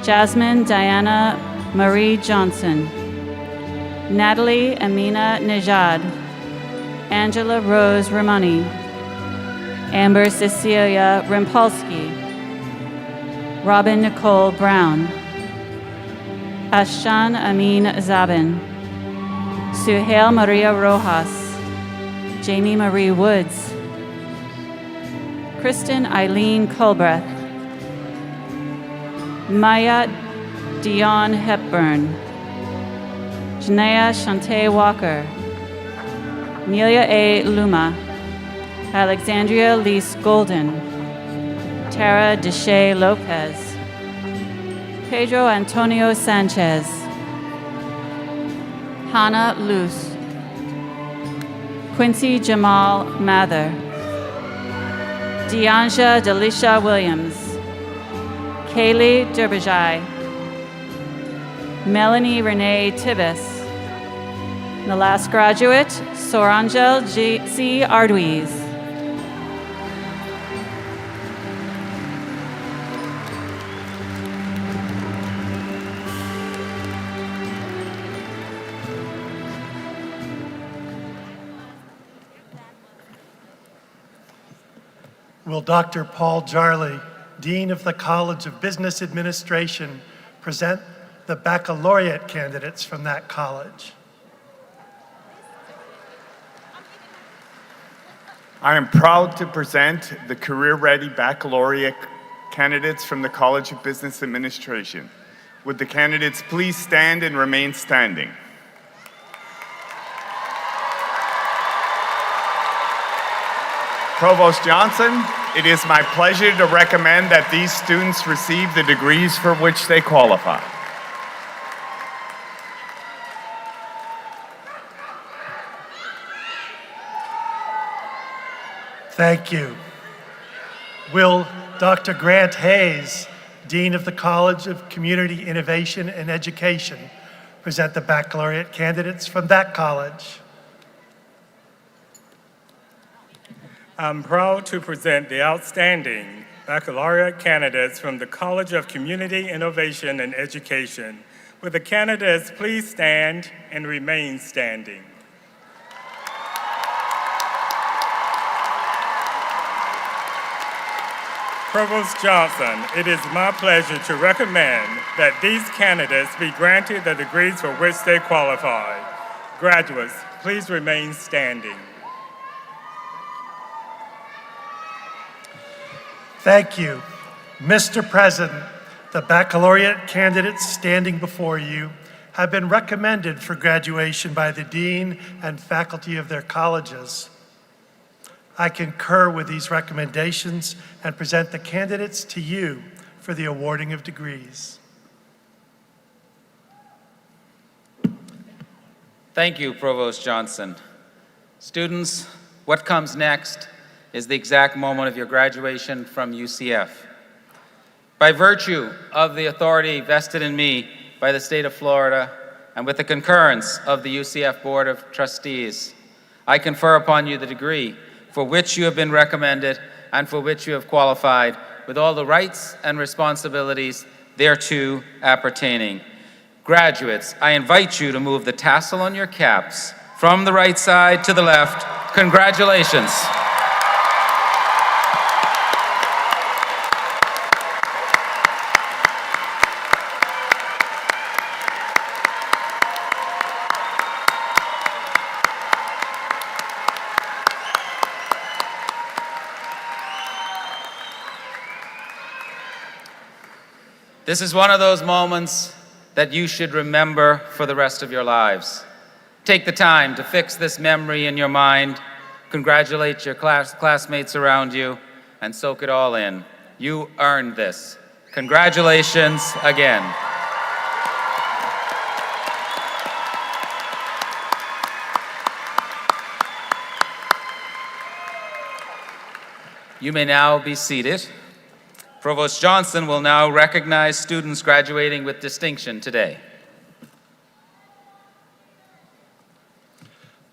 Jasmine Diana Marie Johnson, Natalie Amina Nejad, Angela Rose Ramani, Amber Cecilia Rimpolsky, Robin Nicole Brown, Ashan Amin Zabin, Suhail Maria Rojas, Jamie Marie Woods, Kristen Eileen Culbreth, Maya Dion Hepburn, Janaea Shante Walker, Nelia A. Luma, Alexandria Lise Golden, Tara Deshay Lopez, Pedro Antonio Sanchez, Hannah Luce, Quincy Jamal Mather, Deanja Delisha Williams, Kaylee Derbajai, Melanie Renee Tibbis. The last graduate, Sorangel C. Arduiz. Will Dr. Paul Jarley, Dean of the College of Business Administration, present the baccalaureate candidates from that college? I am proud to present the career-ready baccalaureate candidates from the College of Business Administration. Would the candidates please stand and remain standing? Provost Johnson, it is my pleasure to recommend that these students receive the degrees for which they qualify. Thank you. Will Dr. Grant Hayes, Dean of the College of Community Innovation and Education, present the baccalaureate candidates from that college? I'm proud to present the outstanding baccalaureate candidates from the College of Community Innovation and Education. Will the candidates please stand and remain standing? Provost Johnson, it is my pleasure to recommend that these candidates be granted the degrees for which they qualify. Graduates, please remain standing. Thank you. Mr. President, the baccalaureate candidates standing before you have been recommended for graduation by the dean and faculty of their colleges. I concur with these recommendations and present the candidates to you for the awarding of degrees. Thank you, Provost Johnson. Students, what comes next is the exact moment of your graduation from UCF. By virtue of the authority vested in me by the state of Florida and with the concurrence of the UCF Board of Trustees, I confer upon you the degree for which you have been recommended and for which you have qualified with all the rights and responsibilities thereto appertaining. Graduates, I invite you to move the tassel on your caps from the right side to the left. Congratulations. This is one of those moments that you should remember for the rest of your lives. Take the time to fix this memory in your mind, congratulate your classmates around you, and soak it all in. You earned this. Congratulations again. You may now be seated. Provost Johnson will now recognize students graduating with distinction today.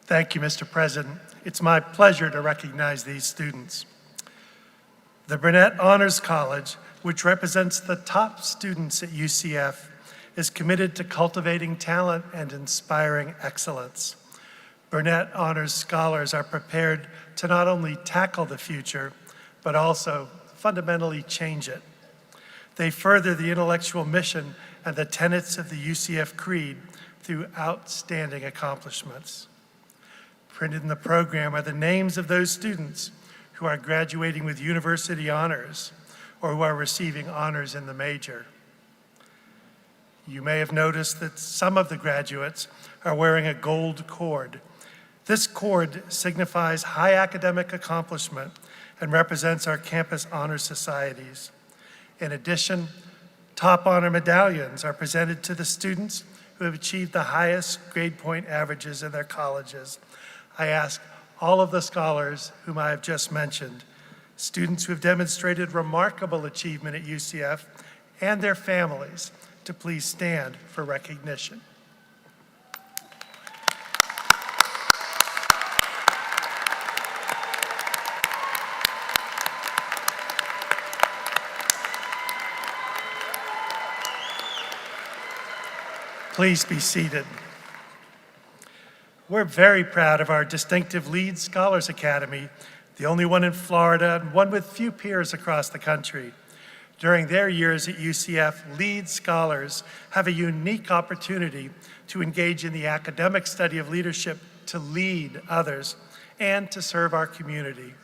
Thank you, Mr. President. It's my pleasure to recognize these students. The Burnett Honors College, which represents the top students at UCF, is committed to cultivating talent and inspiring excellence. Burnett Honors Scholars are prepared to not only tackle the future, but also fundamentally change it. They further the intellectual mission and the tenets of the UCF Creed through outstanding accomplishments. Printed in the program are the names of those students who are graduating with university honors or who are receiving honors in the major. You may have noticed that some of the graduates are wearing a gold cord. This cord signifies high academic accomplishment and represents our campus honor societies. In addition, top honor medallions are presented to the students who have achieved the highest grade point averages in their colleges. I ask all of the scholars whom I have just mentioned, students who have demonstrated remarkable achievement at UCF, and their families, to please stand for recognition. Please be seated. We're very proud of our distinctive Lead Scholars Academy, the only one in Florida and one with few peers across the country. During their years at UCF, LEAD scholars have a unique opportunity to engage in the academic study of leadership, to lead others, and to serve our community.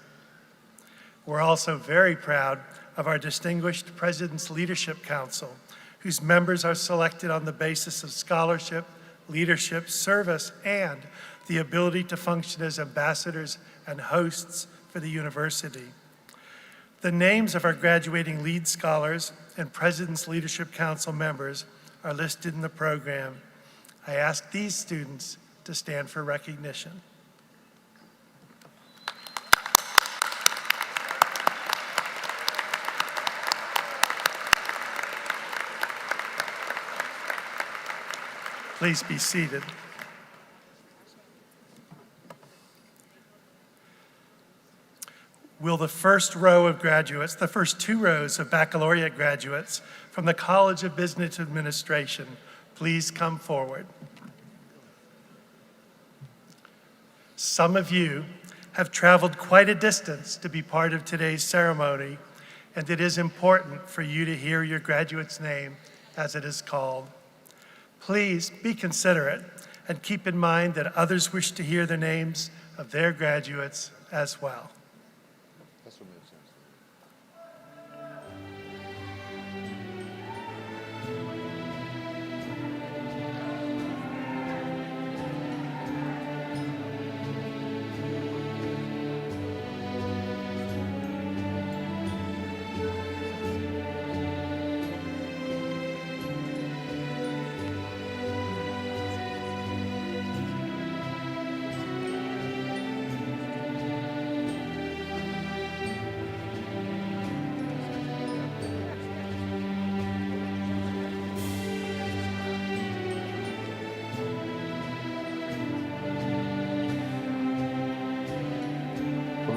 We're also very proud of our distinguished President's Leadership Council, whose members are selected on the basis of scholarship, leadership, service, and the ability to function as ambassadors and hosts for the university. The names of our graduating LEAD scholars and President's Leadership Council members are listed in the program. I ask these students to stand for recognition. Please be seated. Will the first row of graduates, the first two rows of baccalaureate graduates from the College of Business Administration, please come forward? Some of you have traveled quite a distance to be part of today's ceremony, and it is important for you to hear your graduate's name as it is called. Please be considerate and keep in mind that others wish to hear the names of their graduates as well.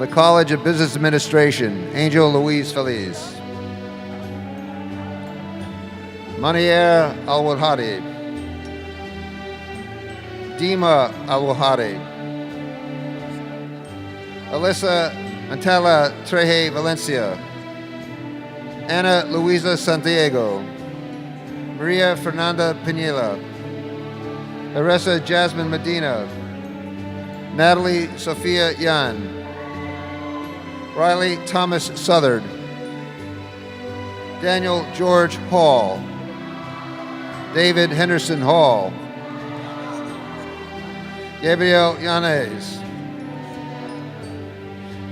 The College of Business Administration, Angel Louise Feliz. Manier Al-Wahadi. Dima Al-Wahadi. Alyssa Antela Treje Valencia. Ana Luisa Santiago. Maria Fernanda Pinilla. Aressa Jasmine Medina. Natalie Sophia Yan. Riley Thomas Southard. Daniel George Hall. David Henderson Hall. Gabriel Yanez.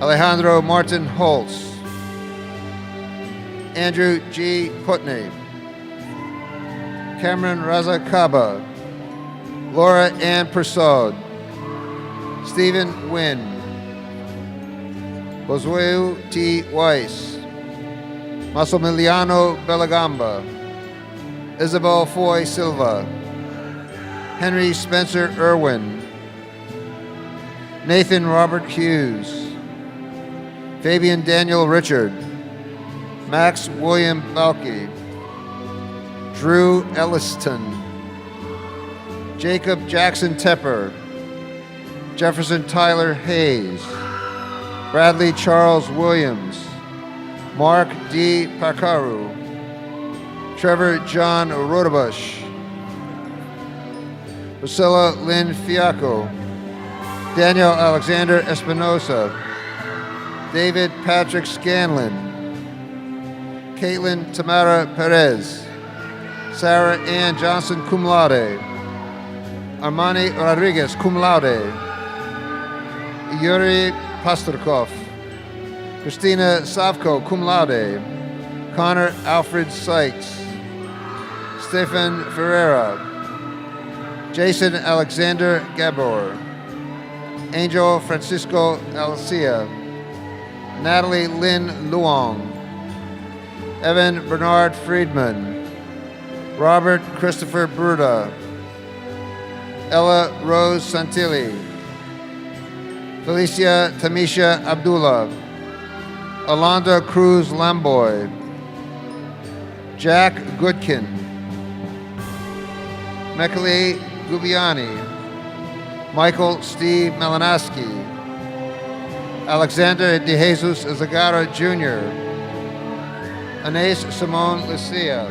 Alejandro Martin Holtz. Andrew G. Putney. Cameron Raza Kaba. Laura Ann Persaud. Stephen Wynn. Josué T. Weiss, Massimiliano Bellagamba, Isabel Foy Silva, Henry Spencer Irwin, Nathan Robert Hughes, Fabian Daniel Richard, Max William Balke, Drew Elliston, Jacob Jackson Tepper, Jefferson Tyler Hayes, Bradley Charles Williams, Mark D. Pakaru, Trevor John Rodabush, Priscilla Lynn Fiaco, Daniel Alexander Espinosa, David Patrick Scanlon, Caitlin Tamara Perez, Sarah Ann Johnson cum laude, Armani Rodriguez cum laude, Yuri Pasterkov, Christina Savko, cum laude, Connor Alfred Sykes, Stephen Ferreira, Jason Alexander Gabor, Angel Francisco Alcia, Natalie Lynn Luong, Evan Bernard Friedman, Robert Christopher Bruda, Ella Rose Santilli, Felicia Tamisha Abdullah, Alonda Cruz Lamboy, Jack Goodkin, Mekali Gubiani, Michael Steve Malanaski, Alexander De Jesus Zagara Jr., Anais Simone Lucia,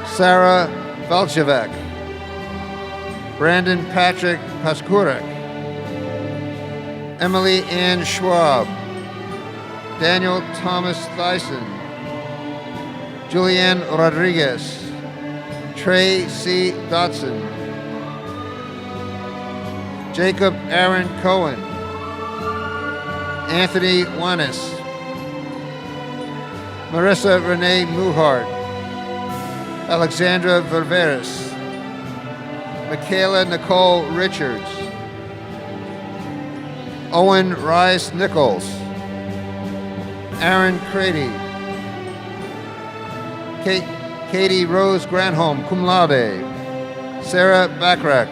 Sarah Velchevek, Brandon Patrick Paskurek, Emily Ann Schwab, Daniel Thomas Thyssen, Julianne Rodriguez, Trey C. Dotson, Jacob Aaron Cohen, Anthony Wanis, Marissa Renee Muhart, Alexandra Ververis, Michaela Nicole Richards, Owen Rice Nichols, Aaron Crady, Katie Rose Granholm, cum laude, Sarah Backrack,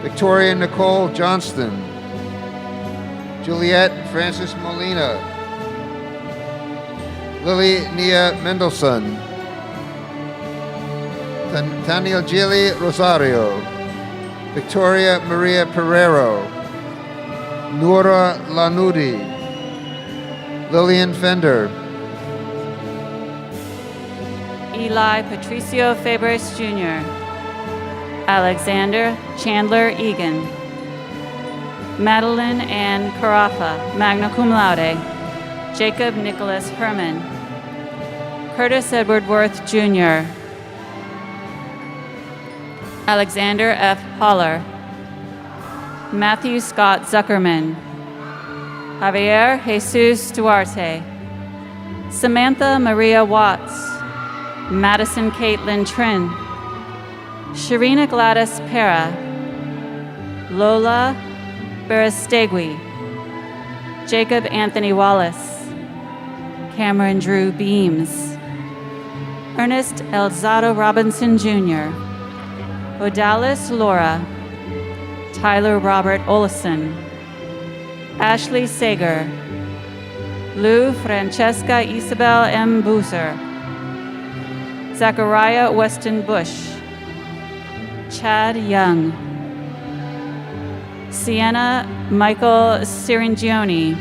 Victoria Nicole Johnston, Juliette Francis Molina, Lily Nia Mendelson, Daniel Gili Rosario, Victoria Maria Pereiro, Nora Lanudi, Lillian Fender, Eli Patricio Fabres Jr., Alexander Chandler Egan, Madeline Ann Carafa, magna cum laude, Jacob Nicholas Herman, Curtis Edward Worth Jr., Alexander F. Holler, Matthew Scott Zuckerman, Javier Jesus Duarte, Samantha Maria Watts, Madison Caitlin Trin, Sharina Gladys Pera, Lola Berestegui, Jacob Anthony Wallace, Cameron Drew Beams, Ernest Elzado Robinson Jr., Odalis Laura, Tyler Robert Olson, Ashley Sager, Lou Francesca Isabel M. Boozer, Zachariah Weston Bush, Chad Young, Sienna Michael Siringioni,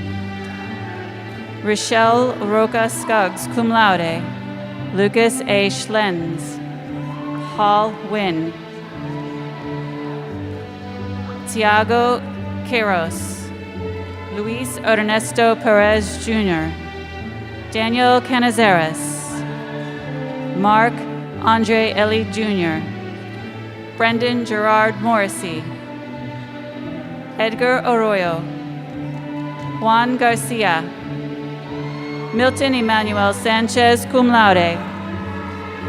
Rochelle Roca Scuggs, cum laude, Lucas A. Schlenz, Paul Wynn, Tiago Queiroz, Luis Ernesto Perez Jr., Daniel Canizares, Mark Andre Eli Jr., Brendan Gerard Morrissey, Edgar Arroyo, Juan Garcia, Milton Emmanuel Sanchez, cum laude,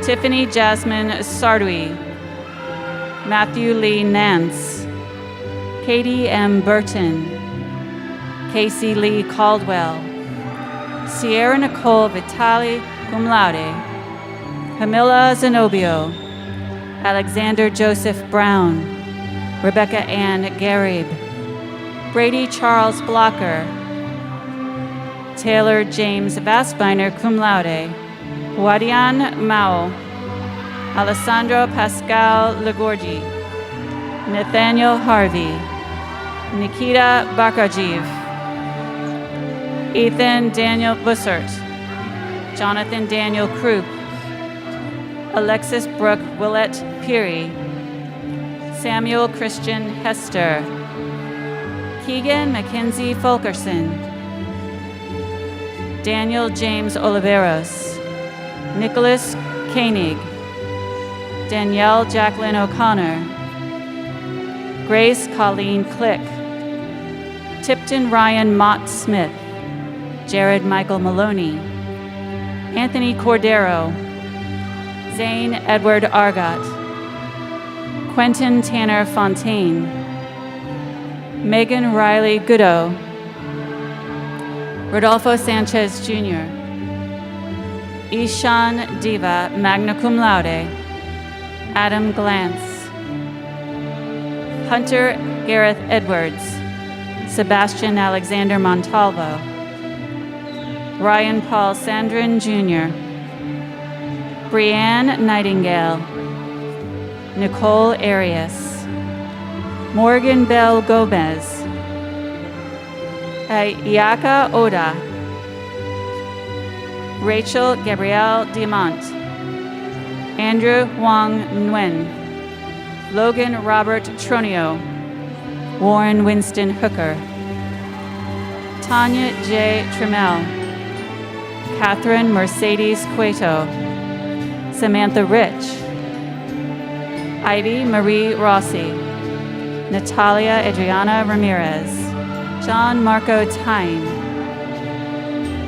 Tiffany Jasmine Sardui, Matthew Lee Nance, Katie M. Burton, Casey Lee Caldwell, Sierra Nicole Vitali, cum laude, Camila Zenobio, Alexander Joseph Brown, Rebecca Ann Garib, Brady Charles Blocker, Taylor James Vassbeiner, cum laude, Wadian Mao, Alessandro Pascal Legorgi, Nathaniel Harvey, Nikita Bakajiv, Ethan Daniel Bussert, Jonathan Daniel Krupp, Alexis Brooke Willett Peary, Samuel Christian Hester, Keegan Mackenzie Fulkerson, Daniel James Oliveros, Nicholas Koenig, Danielle Jacqueline O'Connor, Grace Colleen Click, Tipton Ryan Mott Smith, Jared Michael Maloney, Anthony Cordero, Zane Edward Argot, Quentin Tanner Fontaine, Megan Riley Goodo, Rodolfo Sanchez Jr., Ishan Diva, magna cum laude, Adam Glantz, Hunter Gareth Edwards, Sebastian Alexander Montalvo, Ryan Paul Sandrin Jr., Brianne Nightingale, Nicole Arias, Morgan Bell Gomez, Iaka Oda, Rachel Gabrielle Diamant, Andrew Huang Nguyen, Logan Robert Tronio, Warren Winston Hooker, Tanya J. Trammell, Catherine Mercedes Cueto, Samantha Rich, Ivy Marie Rossi, Natalia Adriana Ramirez, John Marco Tyne,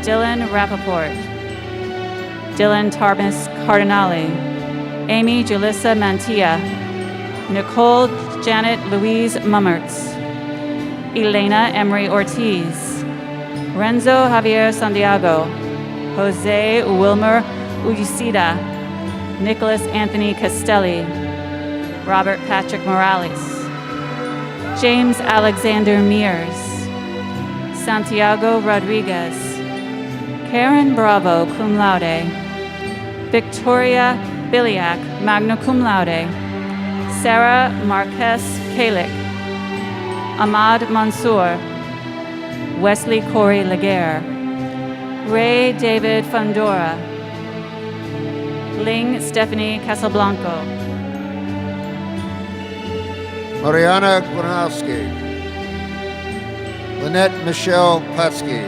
Dylan Rappaport, Dylan Tarbis Cardinale, Amy Julissa Mantilla, Nicole Janet Louise Mummertz, Elena Emery Ortiz, Renzo Javier Santiago, Jose Wilmer Uyusida, Nicholas Anthony Castelli, Robert Patrick Morales, James Alexander Mears, Santiago Rodriguez, Karen Bravo, cum laude, Victoria Biliak, magna cum laude, Sarah Marquez Kalik, Ahmad Mansour, Wesley Corey Laguerre, Ray David Fundora, Ling Stephanie Casablanco, Mariana Gronowski, Lynette Michelle Patsky,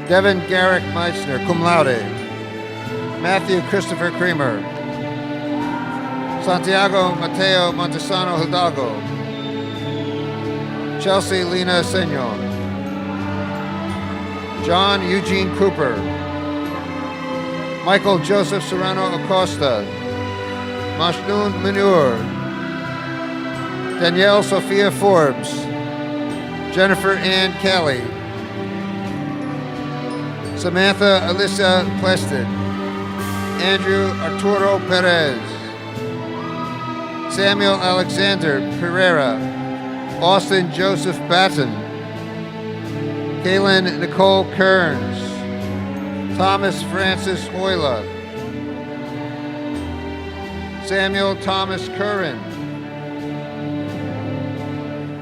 Devin Garrick Meissner, cum laude, Matthew Christopher Creamer, Santiago Mateo Montesano Hidalgo, Chelsea Lena Senor, John Eugene Cooper, Michael Joseph Serrano Acosta, Mashnoon Manure, Danielle Sophia Forbes, Jennifer Ann Kelly, Samantha Alyssa Plested, Andrew Arturo Perez, Samuel Alexander Pereira, Austin Joseph Batten, Kaylin Nicole Kearns, Thomas Francis Hoyla, Samuel Thomas Curran,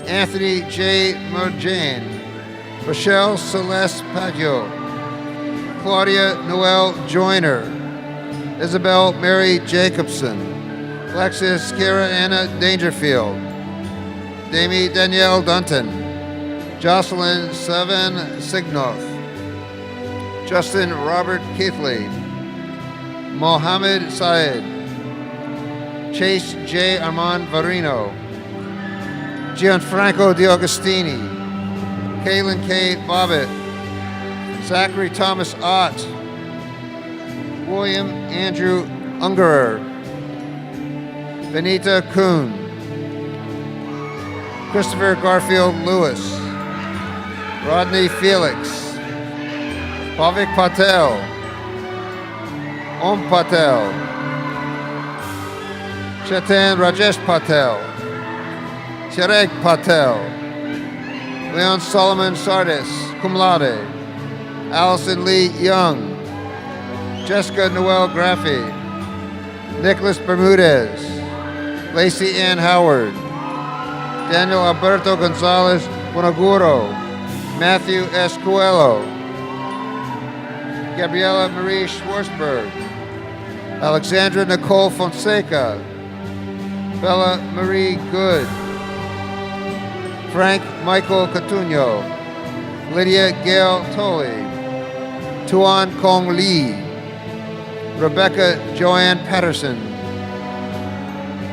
Anthony J. Merjane, Rochelle Celeste Paggio, Claudia Noel Joyner, Isabel Mary Jacobson, Alexis Kara Anna Dangerfield, Damie Danielle Dunton, Jocelyn Seven Signoth, Justin Robert Keithley, Mohammed Syed, Chase J. Armand Varino, Gianfranco Diogostini, Kaylin K. Bobbitt, Zachary Thomas Ott, William Andrew Ungerer, Benita Kuhn, Christopher Garfield Lewis, Rodney Felix, Pavik Patel, Om Patel, Chetan Rajesh Patel, Chereg Patel, Leon Solomon Sardis, cum laude, Allison Lee Young, Jessica Noel Graffi, Nicholas Bermudez, Lacey Ann Howard, Daniel Alberto Gonzalez Bonaguro, Matthew S. Coelho, Gabriela Marie Schwarzberg, Alexandra Nicole Fonseca, Bella Marie Good, Frank Michael Catuño, Lydia Gail Tolley, Tuan Kong Lee, Rebecca Joanne Patterson,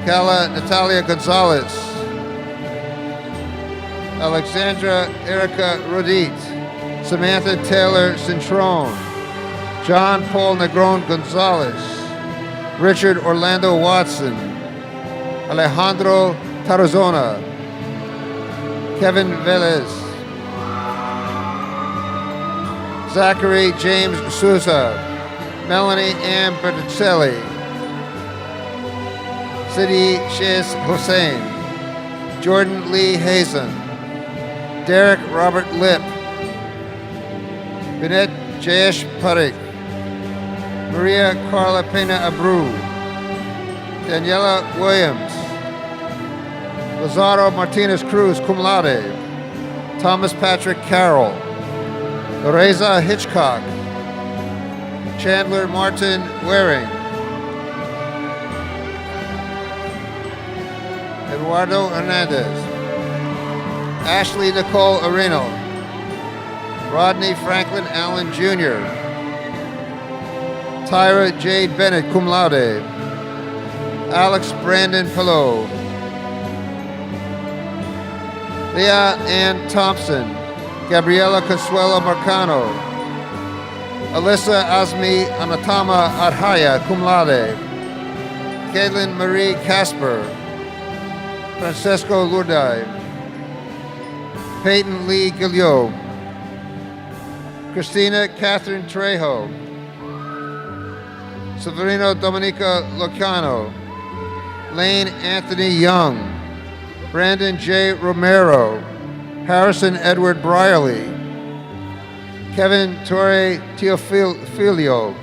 Kala Natalia Gonzalez, Alexandra Erica Rodit, Samantha Taylor Cintrone, John Paul Negron Gonzalez, Richard Orlando Watson, Alejandro Tarazona, Kevin Velez, Zachary James Souza, Melanie Ann Berticelli, Sidi Shiz Hussein, Jordan Lee Hazen, Derek Robert Lipp, Binet Jayesh Parik, Maria Carla Pena Abreu, Daniela Williams, Lazaro Martinez Cruz, cum laude, Thomas Patrick Carroll, Reza Hitchcock, Chandler Martin Waring, Eduardo Hernandez, Ashley Nicole Areno, Rodney Franklin Allen Jr., Tyra J. Bennett, cum laude, Alex Brandon Pillow, Leah Ann Thompson, Gabriela Consuelo Marcano, Alyssa Azmi Anatama Adhaya, cum laude, Caitlin Marie Casper, Francesco Lourdes, Peyton Lee Gilliot, Christina Catherine Trejo, Severino Dominica Locano, Lane Anthony Young, Brandon J. Romero, Harrison Edward Brierly, Kevin Torre Teofilio,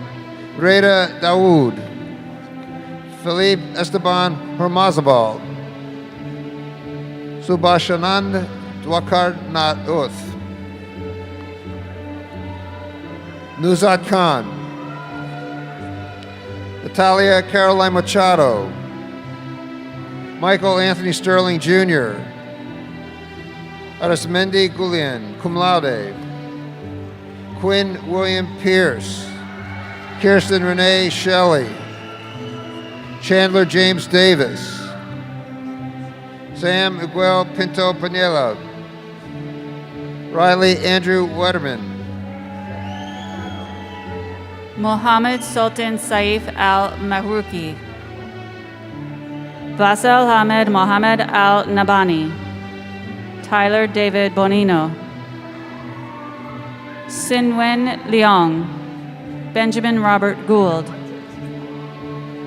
Reda Dawood, Philippe Esteban Hormazabal, Subhashanand Dwakar Uth, Nuzat Khan, Natalia Caroline Machado, Michael Anthony Sterling Jr., Arismendi Gulian, cum laude, Quinn William Pierce, Kirsten Renee Shelley, Chandler James Davis, Sam Miguel Pinto Panela, Riley Andrew Wetterman, Mohammed Sultan Saif Al-Mahrouki, Basel Hamed Mohammed Al-Nabani, Tyler David Bonino, Sinwen Leong, Benjamin Robert Gould,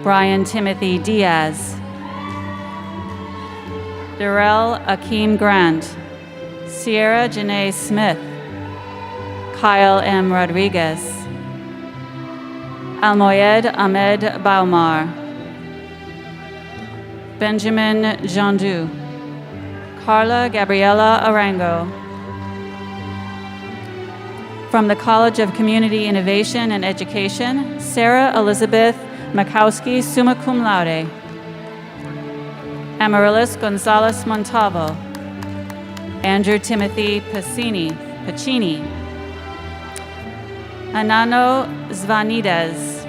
Brian Timothy Diaz, Darrell Akeem Grant, Sierra Janae Smith, Kyle M. Rodriguez, Almoyed Ahmed Baumar, Benjamin Jandu, Carla Gabriela Arango. From the College of Community Innovation and Education, Sarah Elizabeth Makowski, summa cum laude. Amaryllis Gonzalez Montalvo, Andrew Timothy Pacini, Anano Zvanides,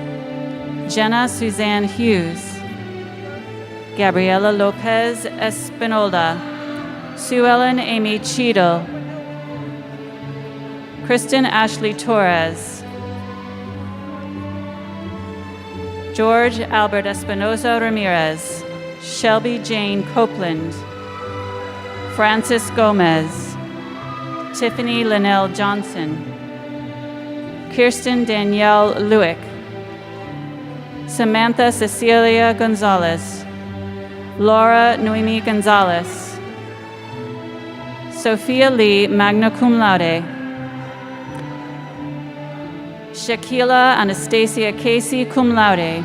Jenna Suzanne Hughes, Gabriela Lopez Espinola, Sue Ellen Amy Cheadle, Kristen Ashley Torres, George Albert Espinosa Ramirez, Shelby Jane Copeland, Francis Gomez, Tiffany Linnell Johnson, Kirsten Danielle Lewick, Samantha Cecilia Gonzalez, Laura Noemi Gonzalez, Sophia Lee magna cum laude, Shaquila Anastasia Casey cum laude,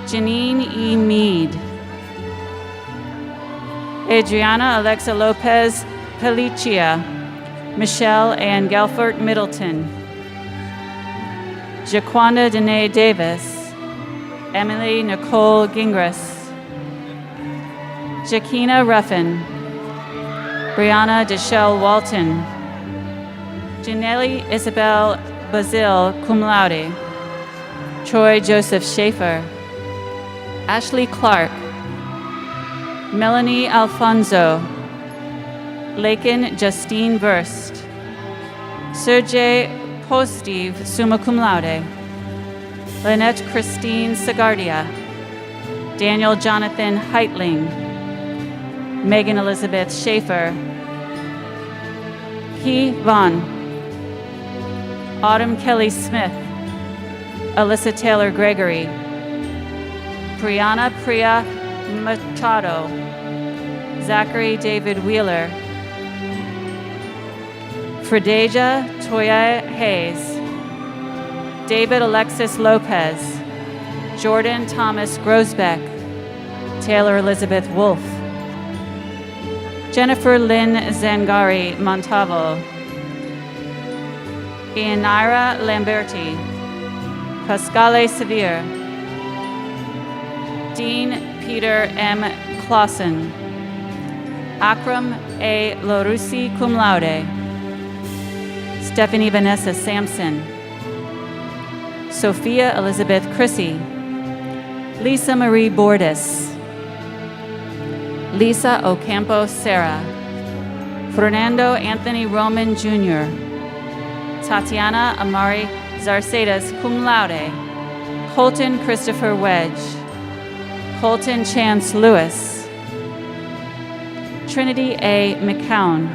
Janine E. Mead, Adriana Alexa Lopez Pelicia, Michelle Ann Gelfert Middleton, Jaquanda Danae Davis, Emily Nicole Gingras, Jaquina Ruffin, Brianna Deshelle Walton, Janelle Isabel Bazil cum laude, Troy Joseph Schaefer, Ashley Clark, Melanie Alfonso, Lakin Justine Verst, Sergey Postive, summa cum laude, Lynette Christine Sagardia, Daniel Jonathan Heitling, Megan Elizabeth Schaefer, Key Vaughn, Autumn Kelly Smith, Alyssa Taylor Gregory, Brianna Priya Machado, Zachary David Wheeler, Fredeja Toya Hayes, David Alexis Lopez, Jordan Thomas Grosbeck, Taylor Elizabeth Wolfe, Jennifer Lynn Zangari Montalvo, Ianira Lamberti, Pascale Severe, Dean Peter M. Clausen, Akram A. Lorusi, cum laude, Stephanie Vanessa Sampson, Sophia Elizabeth Chrissy, Lisa Marie Bordes, Lisa Ocampo Serra, Fernando Anthony Roman Jr., Tatiana Amari Zarcedas, cum laude, Colton Christopher Wedge, Colton Chance Lewis, Trinity A. McCown,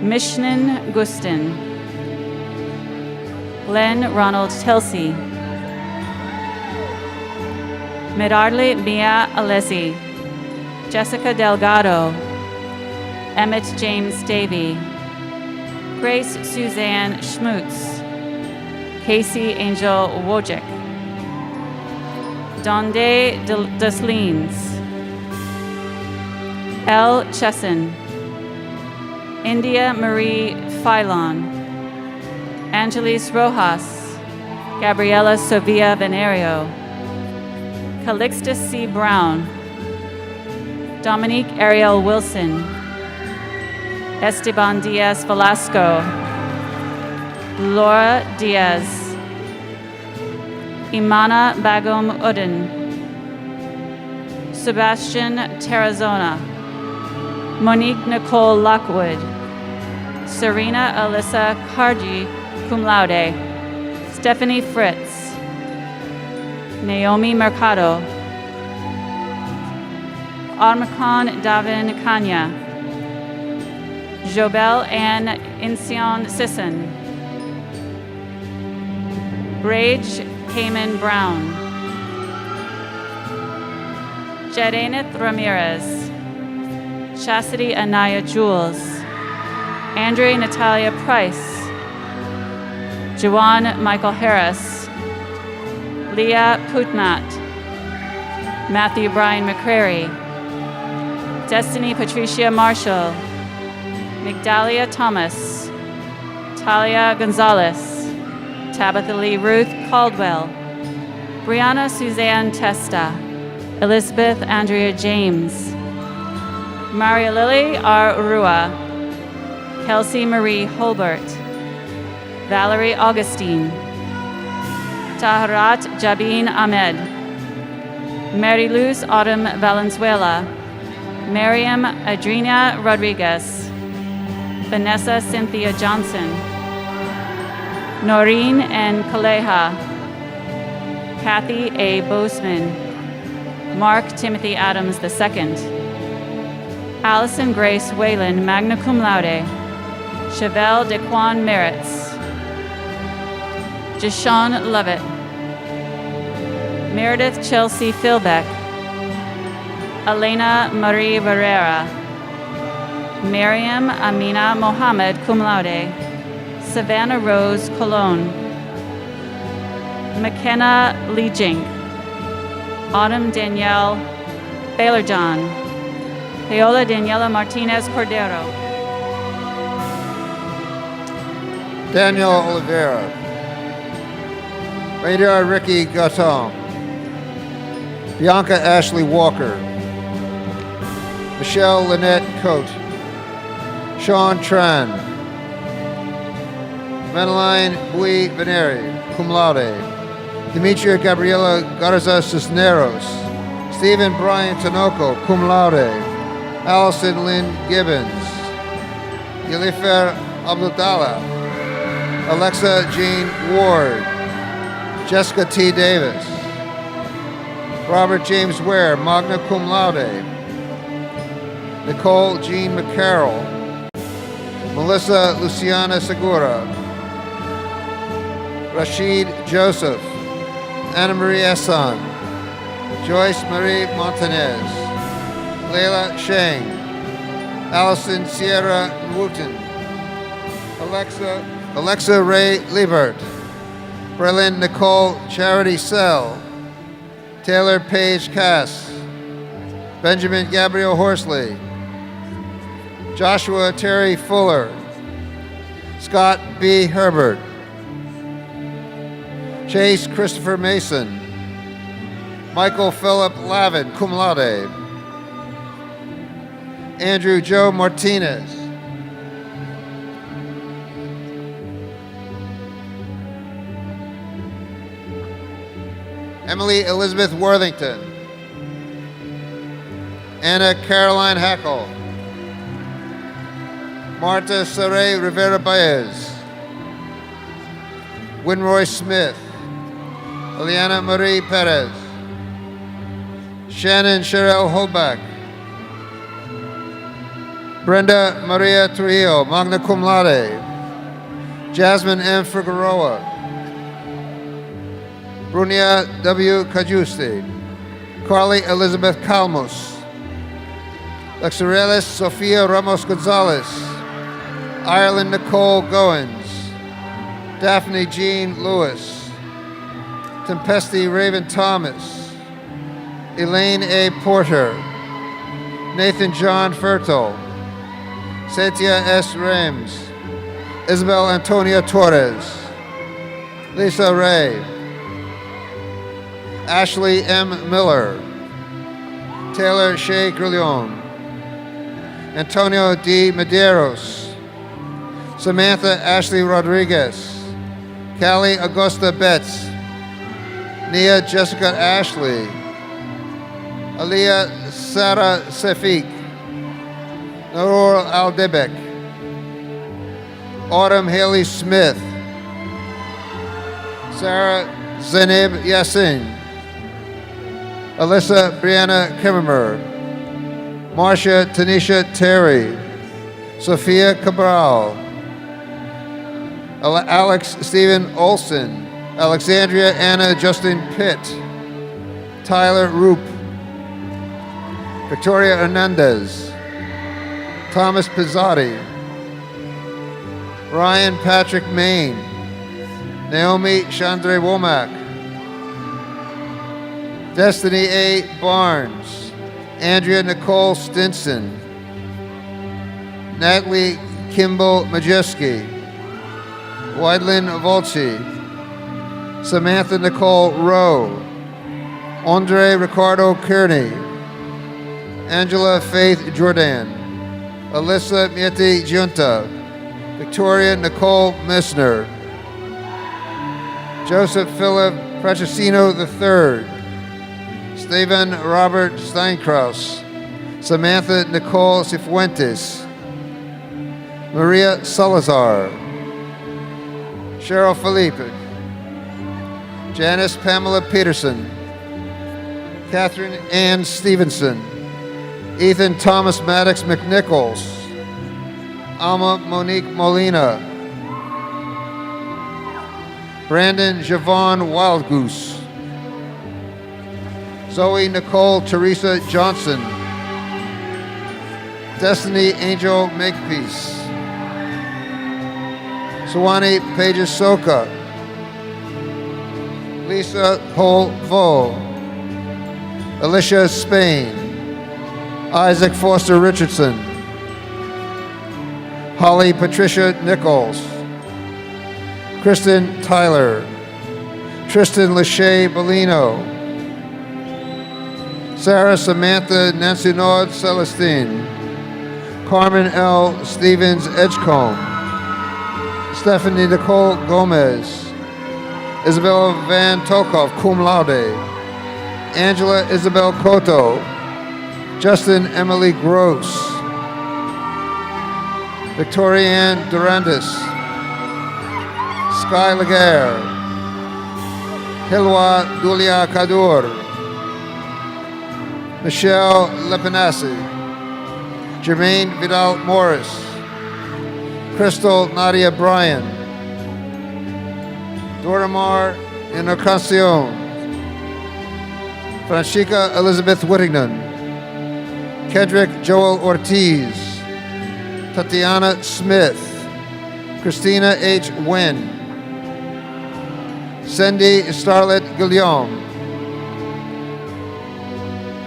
Mishnan Gustin, Glenn Ronald Telsey, Merarli Mia Alesi, Jessica Delgado, Emmett James Davey, Grace Suzanne Schmutz, Casey Angel Wojcik, Donde Desleens, L. Chesson, India Marie Filon, Angelis Rojas, Gabriela Sofia Venerio, Calixtus C. Brown, Dominique Ariel Wilson, Esteban Diaz Velasco, Laura Diaz, Imana Bagum Udin, Sebastian Tarazona, Monique Nicole Lockwood, Serena Alyssa Karji, cum laude, Stephanie Fritz, Naomi Mercado, Armakan Davin Kanya, Jobel Ann Incion Sisson, Rage Cayman Brown, Jadeneth Ramirez, Chastity Anaya Jules, Andre Natalia Price, Jawan Michael Harris, Leah Putnat, Matthew Brian McCrary, Destiny Patricia Marshall, Migdalia Thomas, Talia Gonzalez, Tabitha Lee Ruth Caldwell, Brianna Suzanne Testa, Elizabeth Andrea James, Maria Lily R. Urua, Kelsey Marie Holbert, Valerie Augustine, Taharat Jabin Ahmed, Mary Luz Autumn Valenzuela, Miriam Adrina Rodriguez, Vanessa Cynthia Johnson, Noreen N. Kaleha, Kathy A. Boseman, Mark Timothy Adams II, Allison Grace Whalen, magna cum laude, Chevelle DeQuan Merritts, Jashawn Lovett, Meredith Chelsea Philbeck, Elena Marie Barrera, Miriam Amina Mohammed, cum laude, Savannah Rose Colon, McKenna Lee Jink, Autumn Danielle Baylor-John, Paola Daniela Martinez Cordero, Daniel Oliveira, Radar Ricky Gautam, Bianca Ashley Walker, Michelle Lynette Coate, Sean Tran, Madeline Bui Veneri, cum laude, Demetria Gabriela Garza Cisneros, Stephen Brian Tinoco, cum laude, Allison Lynn Gibbons, Yelifer Abdullah, Alexa Jean Ward, Jessica T. Davis, Robert James Ware, magna cum laude, Nicole Jean McCarroll, Melissa Luciana Segura, Rashid Joseph, Anna Marie Esson, Joyce Marie Montanez, Leila Shang, Allison Sierra Wooten, Alexa Ray Liebert, Berlin Nicole Charity Sell, Taylor Page Cass, Benjamin Gabriel Horsley, Joshua Terry Fuller, Scott B. Herbert, Chase Christopher Mason, Michael Philip Lavin, cum laude, Andrew Joe Martinez, Emily Elizabeth Worthington, Anna Caroline Hackle, Marta Saray Rivera Baez, Winroy Smith, Eliana Marie Perez, Shannon Sherelle Holbach, Brenda Maria Trujillo, magna cum laude, Jasmine M. Figueroa, Brunia W. Cajuste, Carly Elizabeth Calmos, Luxurelis Sofia Ramos Gonzalez, Ireland Nicole Goins, Daphne Jean Lewis, Tempesti Raven Thomas, Elaine A. Porter, Nathan John Fertel, Satya S. Rames, Isabel Antonia Torres, Lisa Ray, Ashley M. Miller, Taylor Shea Grillion, Antonio D. Medeiros, Samantha Ashley Rodriguez, Callie Augusta Betts, Nia Jessica Ashley, Aliyah Sarah Sefik, Naror Aldebek, Autumn Haley Smith, Sarah Zainab Yassin, Alyssa Brianna Kimmerer, Marcia Tanisha Terry, Sophia Cabral, Alex Stephen Olson, Alexandria Anna Justin Pitt, Tyler Roop, Victoria Hernandez, Thomas Pizzotti, Ryan Patrick Main, Naomi Chandre Womack, Destiny A. Barnes, Andrea Nicole Stinson, Natalie Kimball Majeski, Widlin Volci, Samantha Nicole Rowe, Andre Ricardo Kearney, Angela Faith Jordan, Alyssa Mieti Giunta, Victoria Nicole Missner, Joseph Philip Francesino III, Stephen Robert Steinkraus, Samantha Nicole Cifuentes, Maria Salazar, Cheryl Felipe, Janice Pamela Peterson, Catherine Ann Stevenson, Ethan Thomas Maddox McNichols, Alma Monique Molina, Brandon Javon Wildgoose, Zoe Nicole Teresa Johnson, Destiny Angel Makepeace, Sawani Pages Soka, Lisa Hol Vo, Alicia Spain, Isaac Foster Richardson, Holly Patricia Nichols, Kristen Tyler, Tristan Lachey Bellino, Sarah Samantha Nancy Nord Celestine, Carmen L. Stevens Edgecombe, Stephanie Nicole Gomez, Isabel Van Tokov, cum laude, Angela Isabel Cotto, Justin Emily Gross, Victoria Ann Durandis, Sky Laguerre, Hilwa Dulia Kadur, Michelle Lepinassi, Jermaine Vidal Morris, Crystal Nadia Bryan, Doramar Encarnacion, Francisca Elizabeth Whittington, Kedrick Joel Ortiz, Tatiana Smith, Christina H. Nguyen, Cindy Starlet Guillaume,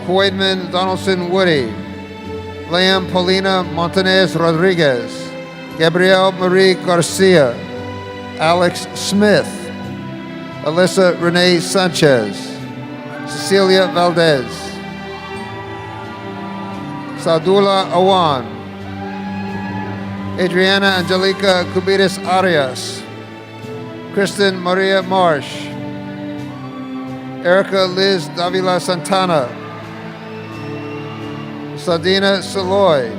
Coidman Donaldson Woody, Liam Paulina Montanez Rodriguez, Gabrielle Marie Garcia, Alex Smith, Alyssa Renee Sanchez, Cecilia Valdez, Sadula Awan, Adriana Angelica Cubides Arias, Kristen Maria Marsh, Erica Liz Davila Santana, Sadina Saloy,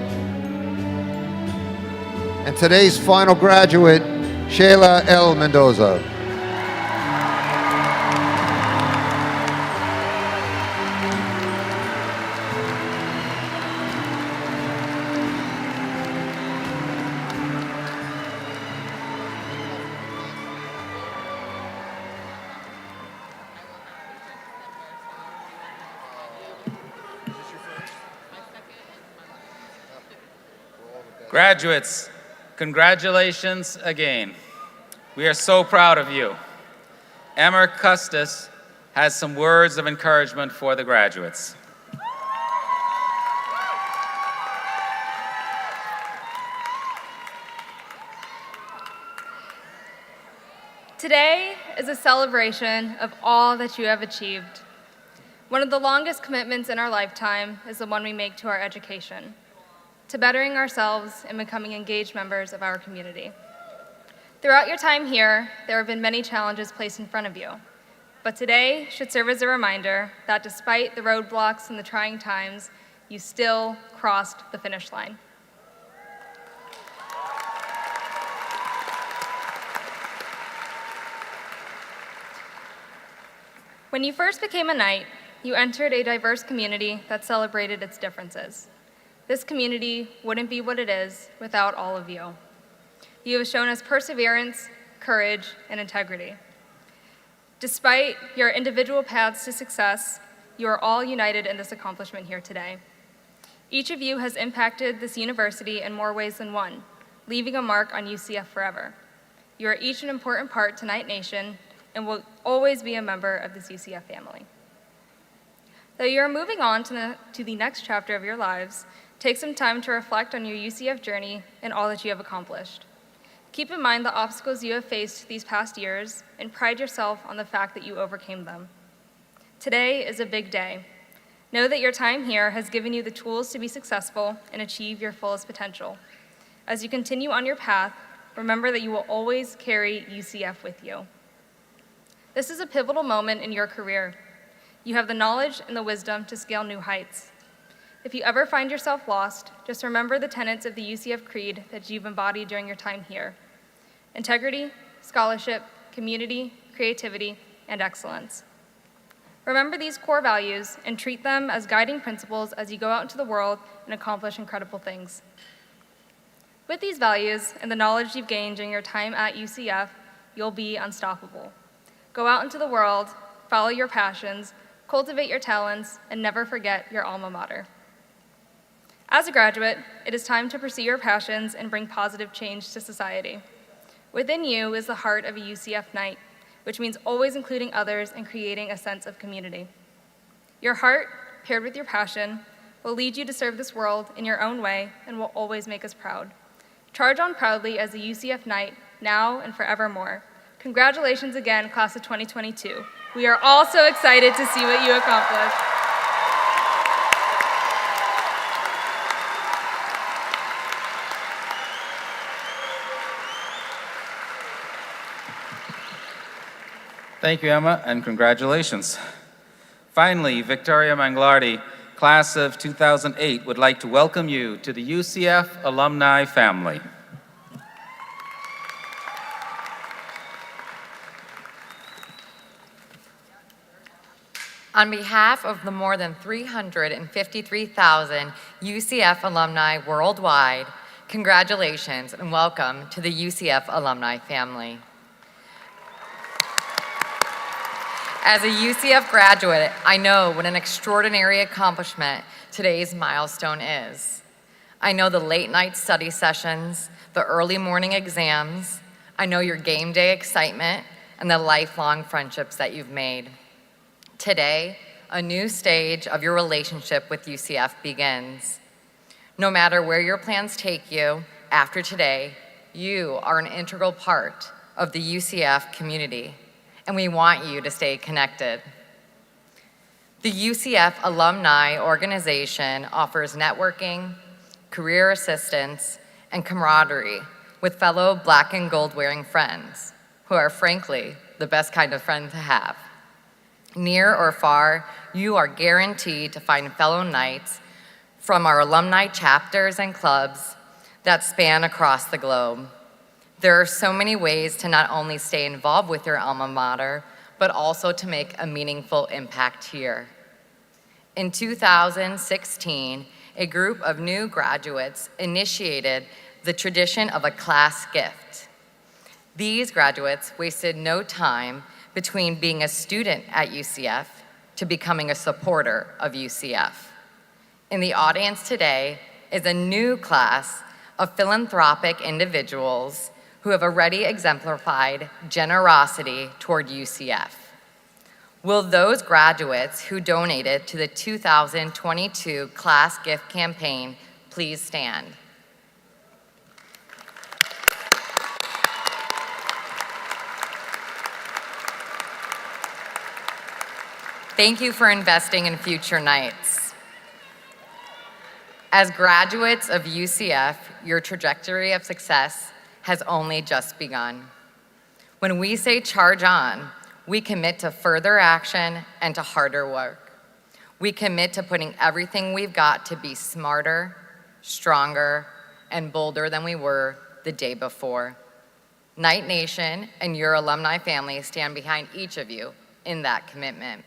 and today's final graduate, Shayla L. Mendoza. Graduates, congratulations again. We are so proud of you. Emmer Custis has some words of encouragement for the graduates. Today is a celebration of all that you have achieved. One of the longest commitments in our lifetime is the one we make to our education, to bettering ourselves and becoming engaged members of our community. Throughout your time here, there have been many challenges placed in front of you, but today should serve as a reminder that despite the roadblocks and the trying times, you still crossed the finish line. When you first became a Knight, you entered a diverse community that celebrated its differences. This community wouldn't be what it is without all of you. You have shown us perseverance, courage, and integrity. Despite your individual paths to success, you are all united in this accomplishment here today. Each of you has impacted this university in more ways than one, leaving a mark on UCF forever. You are each an important part to Knight Nation and will always be a member of this UCF family. Though you are moving on to the next chapter of your lives, take some time to reflect on your UCF journey and all that you have accomplished. Keep in mind the obstacles you have faced these past years and pride yourself on the fact that you overcame them. Today is a big day. Know that your time here has given you the tools to be successful and achieve your fullest potential. As you continue on your path, remember that you will always carry UCF with you. This is a pivotal moment in your career. You have the knowledge and the wisdom to scale new heights. If you ever find yourself lost, just remember the tenets of the UCF Creed that you've embodied during your time here: integrity, scholarship, community, creativity, and excellence. Remember these core values and treat them as guiding principles as you go out into the world and accomplish incredible things. With these values and the knowledge you've gained during your time at UCF, you'll be unstoppable. Go out into the world, follow your passions, cultivate your talents, and never forget your alma mater. As a graduate, it is time to pursue your passions and bring positive change to society. Within you is the heart of a UCF Knight, which means always including others and creating a sense of community. Your heart, paired with your passion, will lead you to serve this world in your own way and will always make us proud. Charge on proudly as a UCF Knight, now and forevermore. Congratulations again, class of 2022. We are all so excited to see what you accomplish. Thank you, Emma, and congratulations. Finally, Victoria Manglardi, class of 2008, would like to welcome you to the UCF alumni family. On behalf of the more than 353,000 UCF alumni worldwide, congratulations and welcome to the UCF alumni family. As a UCF graduate, I know what an extraordinary accomplishment today's milestone is. I know the late night study sessions, the early morning exams. I know your game day excitement and the lifelong friendships that you've made. Today, a new stage of your relationship with UCF begins. No matter where your plans take you after today, you are an integral part of the UCF community, and we want you to stay connected. The UCF Alumni Organization offers networking, career assistance, and camaraderie with fellow black and gold wearing friends, who are frankly the best kind of friend to have. Near or far, you are guaranteed to find fellow Knights from our alumni chapters and clubs that span across the globe. There are so many ways to not only stay involved with your alma mater, but also to make a meaningful impact here. In 2016, a group of new graduates initiated the tradition of a class gift. These graduates wasted no time between being a student at UCF to becoming a supporter of UCF. In the audience today is a new class of philanthropic individuals who have already exemplified generosity toward UCF. Will those graduates who donated to the 2022 class gift campaign please stand? Thank you for investing in future Knights. As graduates of UCF, your trajectory of success has only just begun. When we say charge on, we commit to further action and to harder work. We commit to putting everything we've got to be smarter, stronger, and bolder than we were the day before. Knight Nation and your alumni family stand behind each of you in that commitment.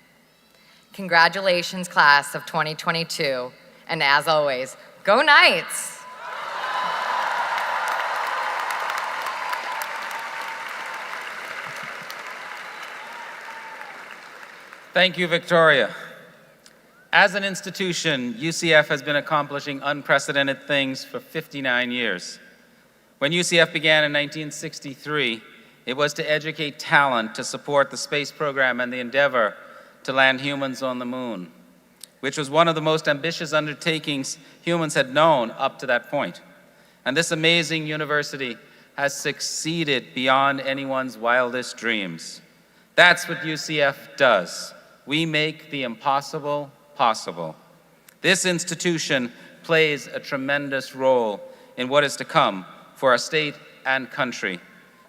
Congratulations, class of 2022, and as always, go Knights! Thank you, Victoria. As an institution, UCF has been accomplishing unprecedented things for 59 years. When UCF began in 1963, it was to educate talent to support the space program and the endeavor to land humans on the moon, which was one of the most ambitious undertakings humans had known up to that point. And this amazing university has succeeded beyond anyone's wildest dreams. That's what UCF does. We make the impossible possible. This institution plays a tremendous role in what is to come for our state and country.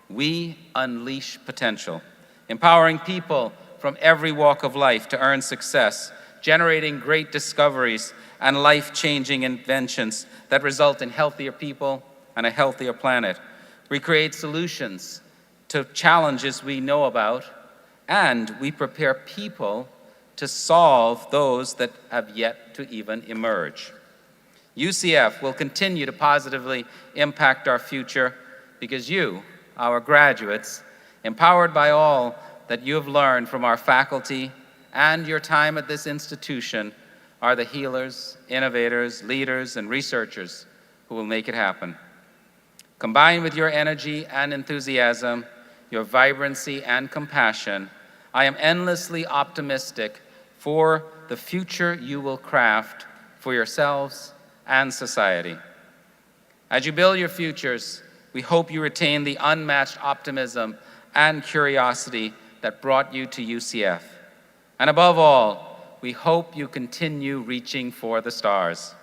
We unleash potential, empowering people from every walk of life to earn success, generating great discoveries and life-changing inventions that result in healthier people and a healthier planet. We create solutions to challenges we know about, and we prepare people to solve those that have yet to even emerge. UCF will continue to positively impact our future because you, our graduates, empowered by all that you have learned from our faculty and your time at this institution, are the healers, innovators, leaders, and researchers who will make it happen. Combined with your energy and enthusiasm, your vibrancy and compassion, I am endlessly optimistic for the future you will craft for yourselves and society. As you build your futures, we hope you retain the unmatched optimism and curiosity that brought you to UCF. And above all, we hope you continue reaching for the stars.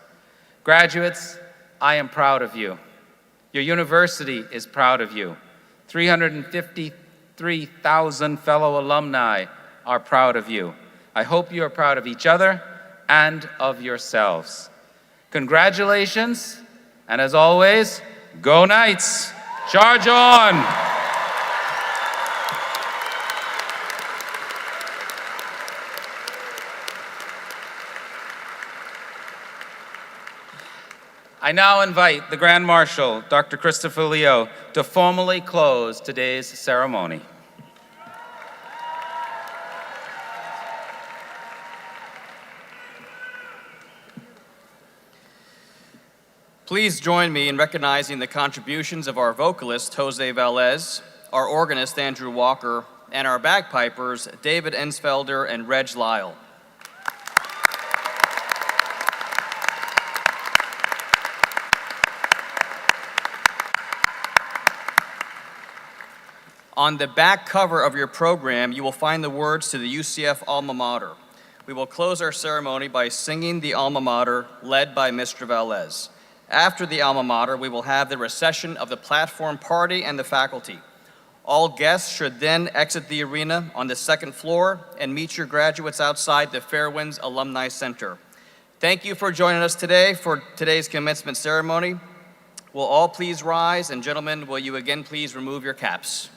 Graduates, I am proud of you. Your university is proud of you. 353,000 fellow alumni are proud of you. I hope you are proud of each other and of yourselves. Congratulations, and as always, go Knights! Charge on! I now invite the Grand Marshal, Dr. Christopher Leo, to formally close today's ceremony. Please join me in recognizing the contributions of our vocalist, Jose Velez, our organist, Andrew Walker, and our bagpipers, David Ensfelder and Reg Lyle. On the back cover of your program, you will find the words to the UCF alma mater. We will close our ceremony by singing the alma mater led by Mr. Velez. After the alma mater, we will have the recession of the platform party and the faculty. All guests should then exit the arena on the second floor and meet your graduates outside the Fairwinds Alumni Center. Thank you for joining us today for today's commencement ceremony. Will all please rise, and gentlemen, will you again please remove your caps?